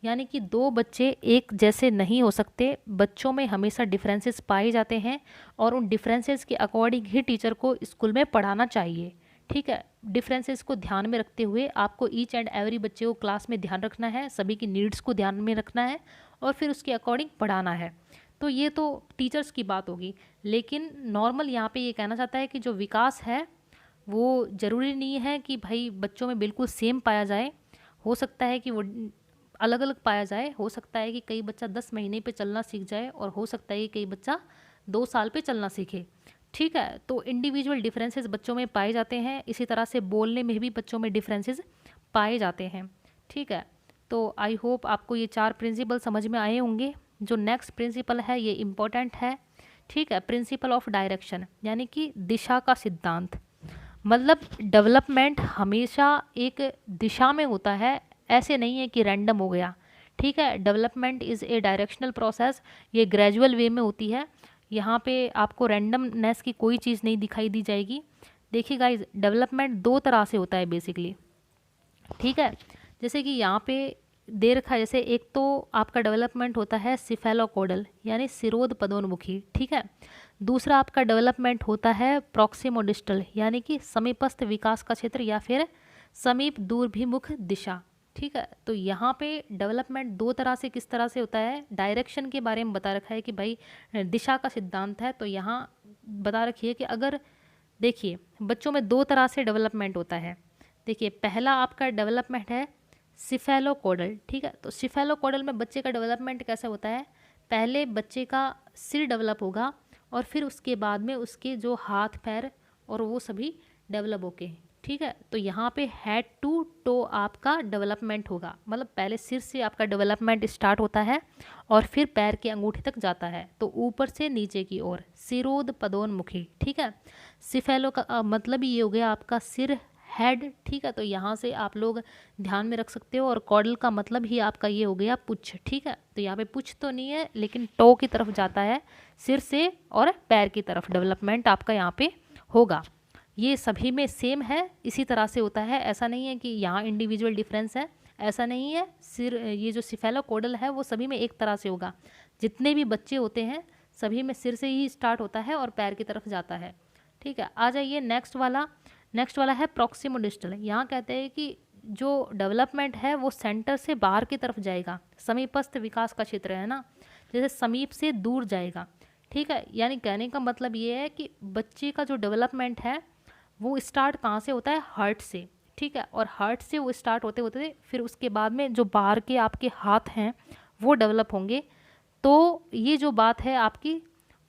Speaker 1: यानी कि दो बच्चे एक जैसे नहीं हो सकते, बच्चों में हमेशा डिफरेंसेस पाए जाते हैं और उन डिफरेंसेस के अकॉर्डिंग ही टीचर को स्कूल में पढ़ाना चाहिए। ठीक है, डिफरेंसेस को ध्यान में रखते हुए आपको ईच एंड एवरी बच्चे को क्लास में ध्यान रखना है, सभी की नीड्स को ध्यान में रखना है और फिर उसके अकॉर्डिंग पढ़ाना है। तो ये तो टीचर्स की बात होगी, लेकिन नॉर्मल यहाँ पे ये कहना चाहता है कि जो विकास है वो ज़रूरी नहीं है कि भाई बच्चों में बिल्कुल सेम पाया जाए, हो सकता है कि वो अलग अलग पाया जाए। हो सकता है कि कई बच्चा 10 महीने पे चलना सीख जाए और हो सकता है कि कई बच्चा 2 साल पे चलना सीखे। ठीक है, तो इंडिविजुअल डिफरेंसेस बच्चों में पाए जाते हैं, इसी तरह से बोलने में भी बच्चों में डिफरेंसेस पाए जाते हैं। ठीक है, तो आई होप आपको ये 4 प्रिंसिपल समझ में आए होंगे। जो नेक्स्ट प्रिंसिपल है ये इम्पोर्टेंट है। ठीक है, प्रिंसिपल ऑफ डायरेक्शन, यानी कि दिशा का सिद्धांत। मतलब डेवलपमेंट हमेशा एक दिशा में होता है, ऐसे नहीं है कि रैंडम हो गया। ठीक है, development is a directional process, ये ग्रेजुअल वे में होती है। यहाँ पे आपको रैंडमनेस की कोई चीज़ नहीं दिखाई दी जाएगी। देखिए गाइज, डेवलपमेंट 2 तरह से होता है बेसिकली। ठीक है, जैसे कि यहाँ पे दे रखा है, जैसे एक तो आपका डेवलपमेंट होता है सिफेलोकोडल, यानी सिरोध पदोन्मुखी। ठीक है, दूसरा आपका डेवलपमेंट होता है प्रॉक्सिमोडिस्टल, यानी कि समीपस्थ विकास का क्षेत्र या फिर समीप दूरभिमुख दिशा। ठीक है, तो यहाँ पे डेवलपमेंट 2 तरह से किस तरह से होता है, डायरेक्शन के बारे में बता रखा है कि भाई दिशा का सिद्धांत है, तो यहाँ बता रखिए कि अगर देखिए बच्चों में 2 तरह से डेवलपमेंट होता है। देखिए, पहला आपका डेवलपमेंट है सिफेलोकोडल। ठीक है, तो सिफेलोकोडल में बच्चे का डेवलपमेंट कैसे होता है, पहले बच्चे का सिर डेवलप होगा और फिर उसके बाद में उसके जो हाथ पैर और वो सभी डेवलप होके। ठीक है, तो यहाँ पे हेड टू टो आपका डेवलपमेंट होगा, मतलब पहले सिर से आपका डेवलपमेंट स्टार्ट होता है और फिर पैर के अंगूठे तक जाता है, तो ऊपर से नीचे की ओर सिरोध पदोन्मुखी। ठीक है, सिफेलो का मतलब ये हो गया आपका सिर, हेड। ठीक है, तो यहाँ से आप लोग ध्यान में रख सकते हो, और कॉडल का मतलब ही आपका ये हो गया पुच्छ। ठीक है, तो यहाँ पे पुच्छ तो नहीं है लेकिन टो की तरफ जाता है, सिर से और पैर की तरफ डेवलपमेंट आपका यहाँ पे होगा। ये सभी में सेम है, इसी तरह से होता है, ऐसा नहीं है कि यहाँ इंडिविजुअल डिफरेंस है, ऐसा नहीं है। सिर, ये जो सिफेलोकोडल है वो सभी में एक तरह से होगा। जितने भी बच्चे होते हैं सभी में सिर से ही स्टार्ट होता है और पैर की तरफ जाता है। ठीक है, आ जाइए नेक्स्ट वाला है प्रॉक्सिमोडिस्टल। यहाँ कहते हैं कि जो डेवलपमेंट है वो सेंटर से बाहर की तरफ जाएगा। समीपस्थ विकास का क्षेत्र है ना, जैसे समीप से दूर जाएगा। ठीक है, यानी कहने का मतलब ये है कि बच्चे का जो डेवलपमेंट है वो स्टार्ट कहाँ से होता है, हार्ट से। ठीक है, और हार्ट से वो स्टार्ट होते होते फिर उसके बाद में जो बाहर के आपके हाथ हैं वो डेवलप होंगे। तो ये जो बात है आपकी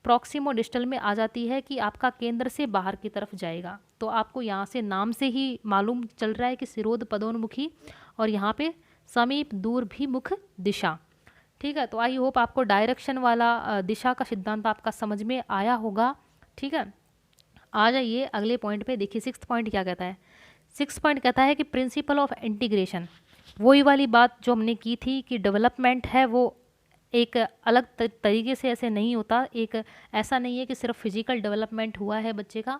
Speaker 1: प्रॉक्सिमो डिस्टल में आ जाती है कि आपका केंद्र से बाहर की तरफ जाएगा। तो आपको यहाँ से नाम से ही मालूम चल रहा है कि सिरोध पदोन्मुखी, और यहाँ पे समीप दूर भी मुख दिशा। ठीक है, तो आई होप आपको डायरेक्शन वाला दिशा का सिद्धांत आपका समझ में आया होगा। ठीक है, आ जाइए अगले पॉइंट पे। देखिए 6th पॉइंट क्या कहता है। 6th पॉइंट कहता है कि प्रिंसिपल ऑफ इंटीग्रेशन, वही वाली बात जो हमने की थी कि डेवलपमेंट है वो एक अलग तरीके से ऐसे नहीं होता। एक ऐसा नहीं है कि सिर्फ फिजिकल डेवलपमेंट हुआ है बच्चे का।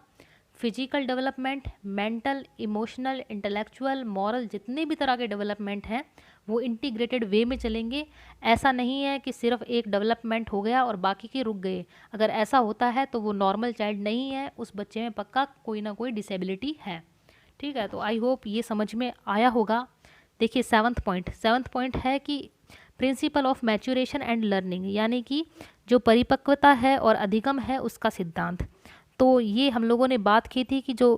Speaker 1: Physical development, mental, emotional, intellectual, moral, जितने भी तरह के डेवलपमेंट हैं वो इंटीग्रेटेड वे में चलेंगे। ऐसा नहीं है कि सिर्फ एक डेवलपमेंट हो गया और बाकी के रुक गए। अगर ऐसा होता है तो वो नॉर्मल चाइल्ड नहीं है, उस बच्चे में पक्का कोई ना कोई डिसेबिलिटी है। ठीक है, तो आई होप ये समझ में आया होगा। देखिए 7th पॉइंट है कि principle of maturation and learning, यानी कि जो परिपक्वता है और अधिगम है उसका सिद्धांत। तो ये हम लोगों ने बात की थी कि जो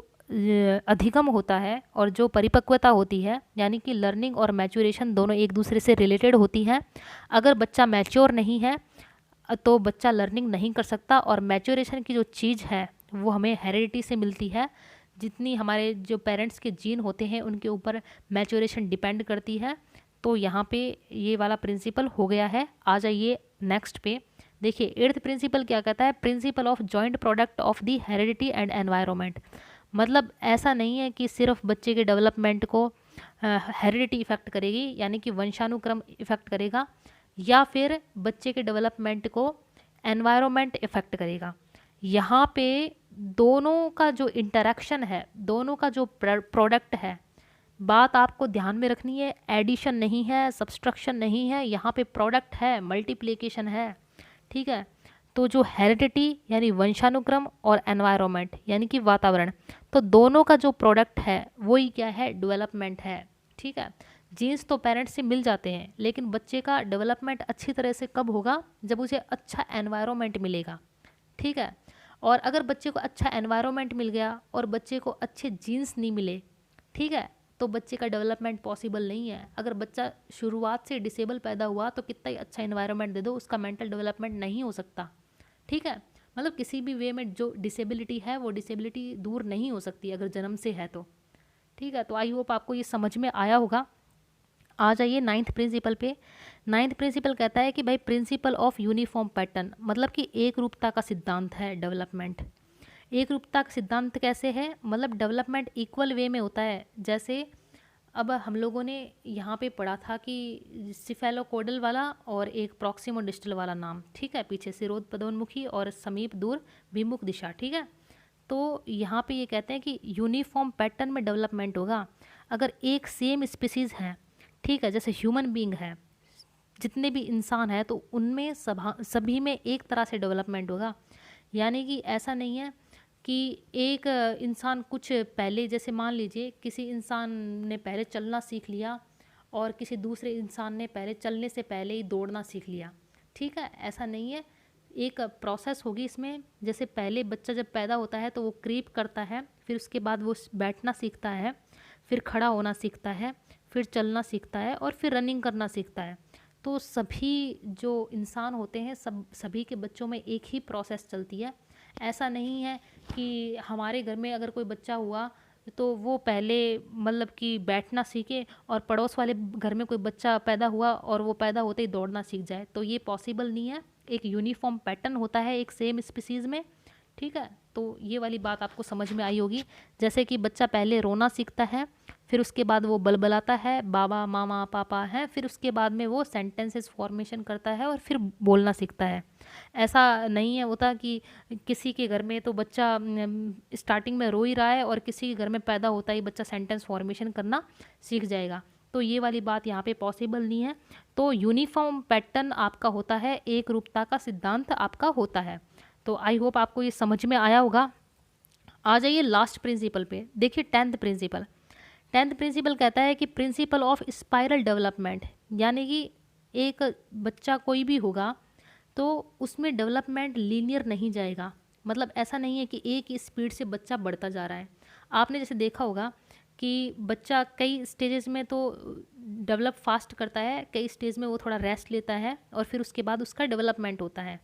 Speaker 1: अधिगम होता है और जो परिपक्वता होती है, यानी कि लर्निंग और मैच्योरेशन दोनों एक दूसरे से रिलेटेड होती हैं। अगर बच्चा मैच्योर नहीं है तो बच्चा लर्निंग नहीं कर सकता। और मैच्योरेशन की जो चीज़ है वो हमें हेरिडिटी से मिलती है। जितनी हमारे जो पेरेंट्स के जीन होते हैं उनके ऊपर मैच्योरेशन डिपेंड करती है। तो यहाँ पे ये वाला प्रिंसिपल हो गया है। आ जाइए नेक्स्ट पे। देखिए 8th प्रिंसिपल क्या कहता है, principle of joint product of the heredity and environment. मतलब ऐसा नहीं है कि सिर्फ बच्चे के डेवलपमेंट को हेरिडिटी इफेक्ट करेगी, यानी कि वंशानुक्रम इफेक्ट करेगा, या फिर बच्चे के डेवलपमेंट को एनवायरनमेंट इफेक्ट करेगा। यहाँ पे दोनों का जो इंटरेक्शन है, दोनों का जो प्रोडक्ट है, बात आपको ध्यान में रखनी है। एडिशन नहीं है, सब्सट्रक्शन नहीं है, यहाँ पे प्रोडक्ट है, मल्टीप्लिकेशन है। ठीक है, तो जो हेरिडिटी यानी वंशानुक्रम और एनवायरनमेंट यानी कि वातावरण, तो दोनों का जो प्रोडक्ट है वही क्या है, डेवलपमेंट है। ठीक है, जीन्स तो पेरेंट्स से मिल जाते हैं, लेकिन बच्चे का डेवलपमेंट अच्छी तरह से कब होगा, जब उसे अच्छा एनवायरनमेंट मिलेगा। ठीक है, और अगर बच्चे को अच्छा एनवायरनमेंट मिल गया और बच्चे को अच्छे जीन्स नहीं मिले, ठीक है, तो बच्चे का डेवलपमेंट पॉसिबल नहीं है। अगर बच्चा शुरुआत से डिसेबल पैदा हुआ तो कितना ही अच्छा एनवायरनमेंट दे दो, उसका मेंटल डेवलपमेंट नहीं हो सकता। ठीक है, मतलब किसी भी वे में जो डिसेबिलिटी है वो डिसेबिलिटी दूर नहीं हो सकती अगर जन्म से है तो। ठीक है, तो आई होप आपको ये समझ में आया होगा। आ जाइए 9th प्रिंसिपल पे। 9th प्रिंसिपल कहता है कि भाई प्रिंसिपल ऑफ यूनिफॉर्म पैटर्न, मतलब कि एक रूपता का सिद्धांत है डेवलपमेंट। एक रूपता का सिद्धांत कैसे है, मतलब डेवलपमेंट इक्वल वे में होता है। जैसे अब हम लोगों ने यहाँ पे पढ़ा था कि सिफेलोकोडल वाला और एक प्रॉक्सिमोडिस्टल वाला नाम, ठीक है, पीछे सिरोध पदोन्मुखी और समीप दूर विमुख दिशा। ठीक है, तो यहाँ पे ये कहते हैं कि यूनिफॉर्म पैटर्न में डेवलपमेंट होगा अगर एक सेम स्पीसीज़ है। ठीक है, जैसे ह्यूमन बीइंग है, जितने भी इंसान हैं तो उनमें सभी में एक तरह से डेवलपमेंट होगा। यानी कि ऐसा नहीं है कि एक इंसान कुछ पहले, जैसे मान लीजिए किसी इंसान ने पहले चलना सीख लिया और किसी दूसरे इंसान ने पहले चलने से पहले ही दौड़ना सीख लिया। ठीक है, ऐसा नहीं है, एक प्रोसेस होगी इसमें। जैसे पहले बच्चा जब पैदा होता है तो वो क्रीप करता है, फिर उसके बाद वो बैठना सीखता है, फिर खड़ा होना सीखता है, फिर चलना सीखता है और फिर रनिंग करना सीखता है। तो सभी जो इंसान होते हैं सभी के बच्चों में एक ही प्रोसेस चलती है। ऐसा नहीं है कि हमारे घर में अगर कोई बच्चा हुआ तो वो पहले मतलब कि बैठना सीखे और पड़ोस वाले घर में कोई बच्चा पैदा हुआ और वो पैदा होते ही दौड़ना सीख जाए, तो ये पॉसिबल नहीं है। एक यूनिफॉर्म पैटर्न होता है एक सेम स्पीसीज़ में। ठीक है, तो ये वाली बात आपको समझ में आई होगी। जैसे कि बच्चा पहले रोना सीखता है, फिर उसके बाद वो बलबलाता है, बाबा मामा पापा है, फिर उसके बाद में वो सेंटेंसेस फॉर्मेशन करता है और फिर बोलना सीखता है। ऐसा नहीं है होता कि किसी के घर में तो बच्चा स्टार्टिंग में रो ही रहा है और किसी के घर में पैदा होता ही बच्चा सेंटेंस फॉर्मेशन करना सीख जाएगा। तो ये वाली बात यहाँ पे पॉसिबल नहीं है। तो यूनिफॉर्म पैटर्न आपका होता है, एक रूपता का सिद्धांत आपका होता है। तो आई होप आपको ये समझ में आया होगा। आ जाइए लास्ट प्रिंसिपल पे। देखिए 10th प्रिंसिपल। 10th प्रिंसिपल कहता है कि प्रिंसिपल ऑफ स्पाइरल डेवलपमेंट, यानी कि एक बच्चा कोई भी होगा तो उसमें डेवलपमेंट लीनियर नहीं जाएगा। मतलब ऐसा नहीं है कि एक ही स्पीड से बच्चा बढ़ता जा रहा है। आपने जैसे देखा होगा कि बच्चा कई स्टेजेस में तो डेवलप फास्ट करता है, कई स्टेज में वो थोड़ा रेस्ट लेता है और फिर उसके बाद उसका डेवलपमेंट होता है।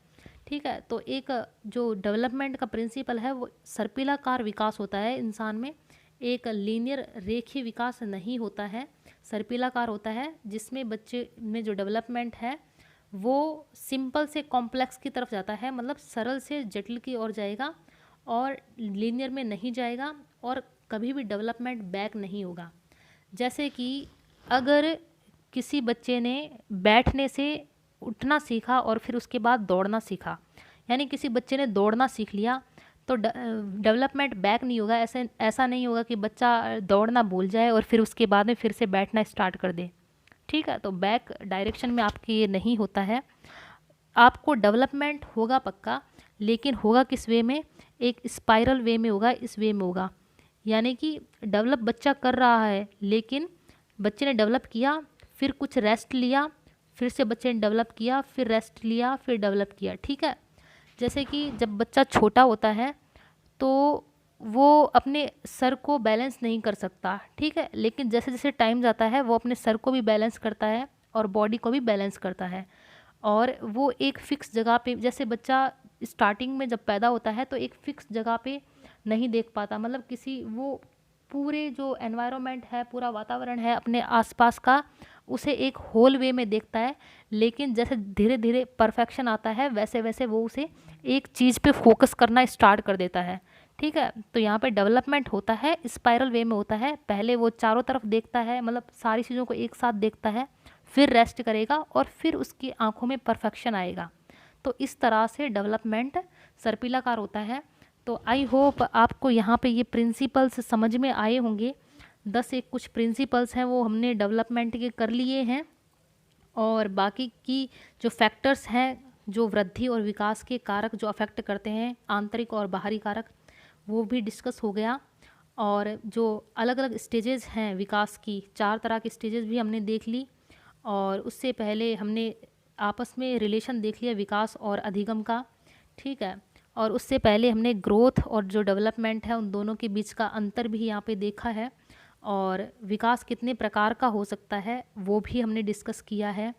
Speaker 1: ठीक है, तो एक जो डेवलपमेंट का प्रिंसिपल है वो सर्पिलाकार विकास होता है इंसान में, एक लीनियर रेखीय विकास नहीं होता है, सर्पिलाकार होता है, जिसमें बच्चे में जो डेवलपमेंट है वो सिंपल से कॉम्प्लेक्स की तरफ जाता है, मतलब सरल से जटिल की ओर जाएगा और लीनियर में नहीं जाएगा और कभी भी डेवलपमेंट बैक नहीं होगा। जैसे कि अगर किसी बच्चे ने बैठने से उठना सीखा और फिर उसके बाद दौड़ना सीखा, यानी किसी बच्चे ने दौड़ना सीख लिया तो डेवलपमेंट बैक नहीं होगा। ऐसा नहीं होगा कि बच्चा दौड़ना भूल जाए और फिर उसके बाद में फिर से बैठना स्टार्ट कर दे। ठीक है, तो बैक डायरेक्शन में आपके ये नहीं होता है। आपको डेवलपमेंट होगा पक्का, लेकिन होगा किस वे में, एक स्पाइरल वे में होगा, इस वे में होगा। यानी कि डेवलप बच्चा कर रहा है, लेकिन बच्चे ने डेवलप किया, फिर कुछ रेस्ट लिया, फिर से बच्चे ने डेवलप किया, फिर रेस्ट लिया, फिर डेवलप किया। ठीक है, जैसे कि जब बच्चा छोटा होता है तो वो अपने सर को बैलेंस नहीं कर सकता। ठीक है, लेकिन जैसे जैसे टाइम जाता है वो अपने सर को भी बैलेंस करता है और बॉडी को भी बैलेंस करता है, और वो एक फिक्स जगह पे, जैसे बच्चा स्टार्टिंग में जब पैदा होता है तो एक फिक्स जगह पे नहीं देख पाता, मतलब किसी वो पूरे जो एनवायरनमेंट है, पूरा वातावरण है अपने आसपास का, उसे एक होल वे में देखता है। लेकिन जैसे धीरे धीरे परफेक्शन आता है वैसे वैसे वो उसे एक चीज़ पे फोकस करना स्टार्ट कर देता है। ठीक है, तो यहाँ पे डेवलपमेंट होता है स्पाइरल वे में होता है। पहले वो चारों तरफ देखता है, मतलब सारी चीज़ों को एक साथ देखता है, फिर रेस्ट करेगा और फिर उसकी आंखों में परफेक्शन आएगा। तो इस तरह से डेवलपमेंट सर्पिलाकार होता है। तो आई होप आपको यहाँ पे ये प्रिंसिपल्स समझ में आए होंगे। 10 एक कुछ प्रिंसिपल्स हैं वो हमने डेवलपमेंट के कर लिए हैं, और बाकी की जो फैक्टर्स हैं जो वृद्धि और विकास के कारक जो अफेक्ट करते हैं, आंतरिक और बाहरी कारक, वो भी डिस्कस हो गया। और जो अलग अलग स्टेजेस हैं विकास की, 4 तरह की स्टेजेस भी हमने देख ली। और उससे पहले हमने आपस में रिलेशन देख लिया विकास और अधिगम का। ठीक है, और उससे पहले हमने ग्रोथ और जो डेवलपमेंट है उन दोनों के बीच का अंतर भी यहाँ पे देखा है, और विकास कितने प्रकार का हो सकता है वो भी हमने डिस्कस किया है।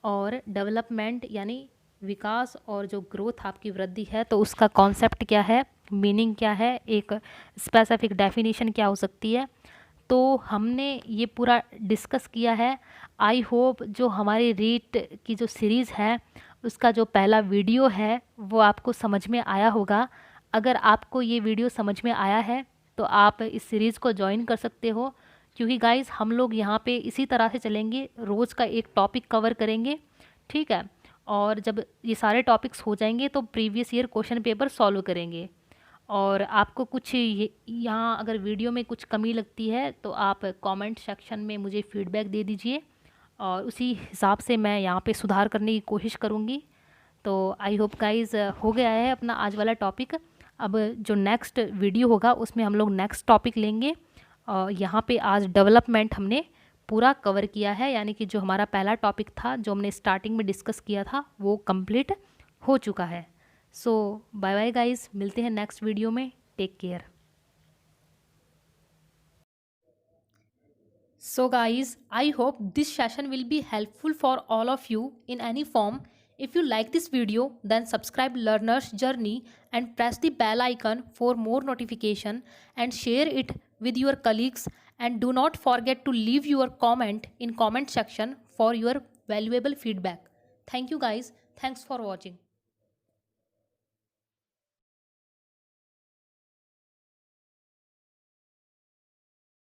Speaker 1: और डेवलपमेंट यानी विकास और जो ग्रोथ आपकी वृद्धि है तो उसका कॉन्सेप्ट क्या है, मीनिंग क्या है, एक स्पेसिफिक डेफिनेशन क्या हो सकती है, तो हमने ये पूरा डिस्कस किया है। आई होप जो हमारी रीट की जो सीरीज़ है उसका जो पहला वीडियो है वो आपको समझ में आया होगा। अगर आपको ये वीडियो समझ में आया है तो आप इस सीरीज़ को ज्वाइन कर सकते हो, क्योंकि गाइस हम लोग यहाँ पे इसी तरह से चलेंगे, रोज़ का एक टॉपिक कवर करेंगे। ठीक है, और जब ये सारे टॉपिक्स हो जाएंगे तो previous year question paper solve करेंगे। और आपको कुछ यहाँ अगर वीडियो में कुछ कमी लगती है तो आप कमेंट सेक्शन में मुझे फीडबैक दे दीजिए, और उसी हिसाब से मैं यहाँ पे सुधार करने की कोशिश करूँगी। तो आई होप गाइस हो गया है अपना आज वाला टॉपिक। अब जो नेक्स्ट वीडियो होगा उसमें हम लोग नेक्स्ट टॉपिक लेंगे। यहाँ पे आज डेवलपमेंट हमने पूरा कवर किया है, यानी कि जो हमारा पहला टॉपिक था जो हमने स्टार्टिंग में डिस्कस किया था वो कंप्लीट हो चुका है। सो बाय बाय गाइस, मिलते हैं नेक्स्ट वीडियो में। Take care. So guys, I hope this session will be helpful for all of you in any form. If you like this video, then subscribe Learner's Journey and press the bell icon for more notification, and share it with your colleagues, and do not forget to leave your comment in comment section for your valuable feedback. Thank you guys. Thanks for watching.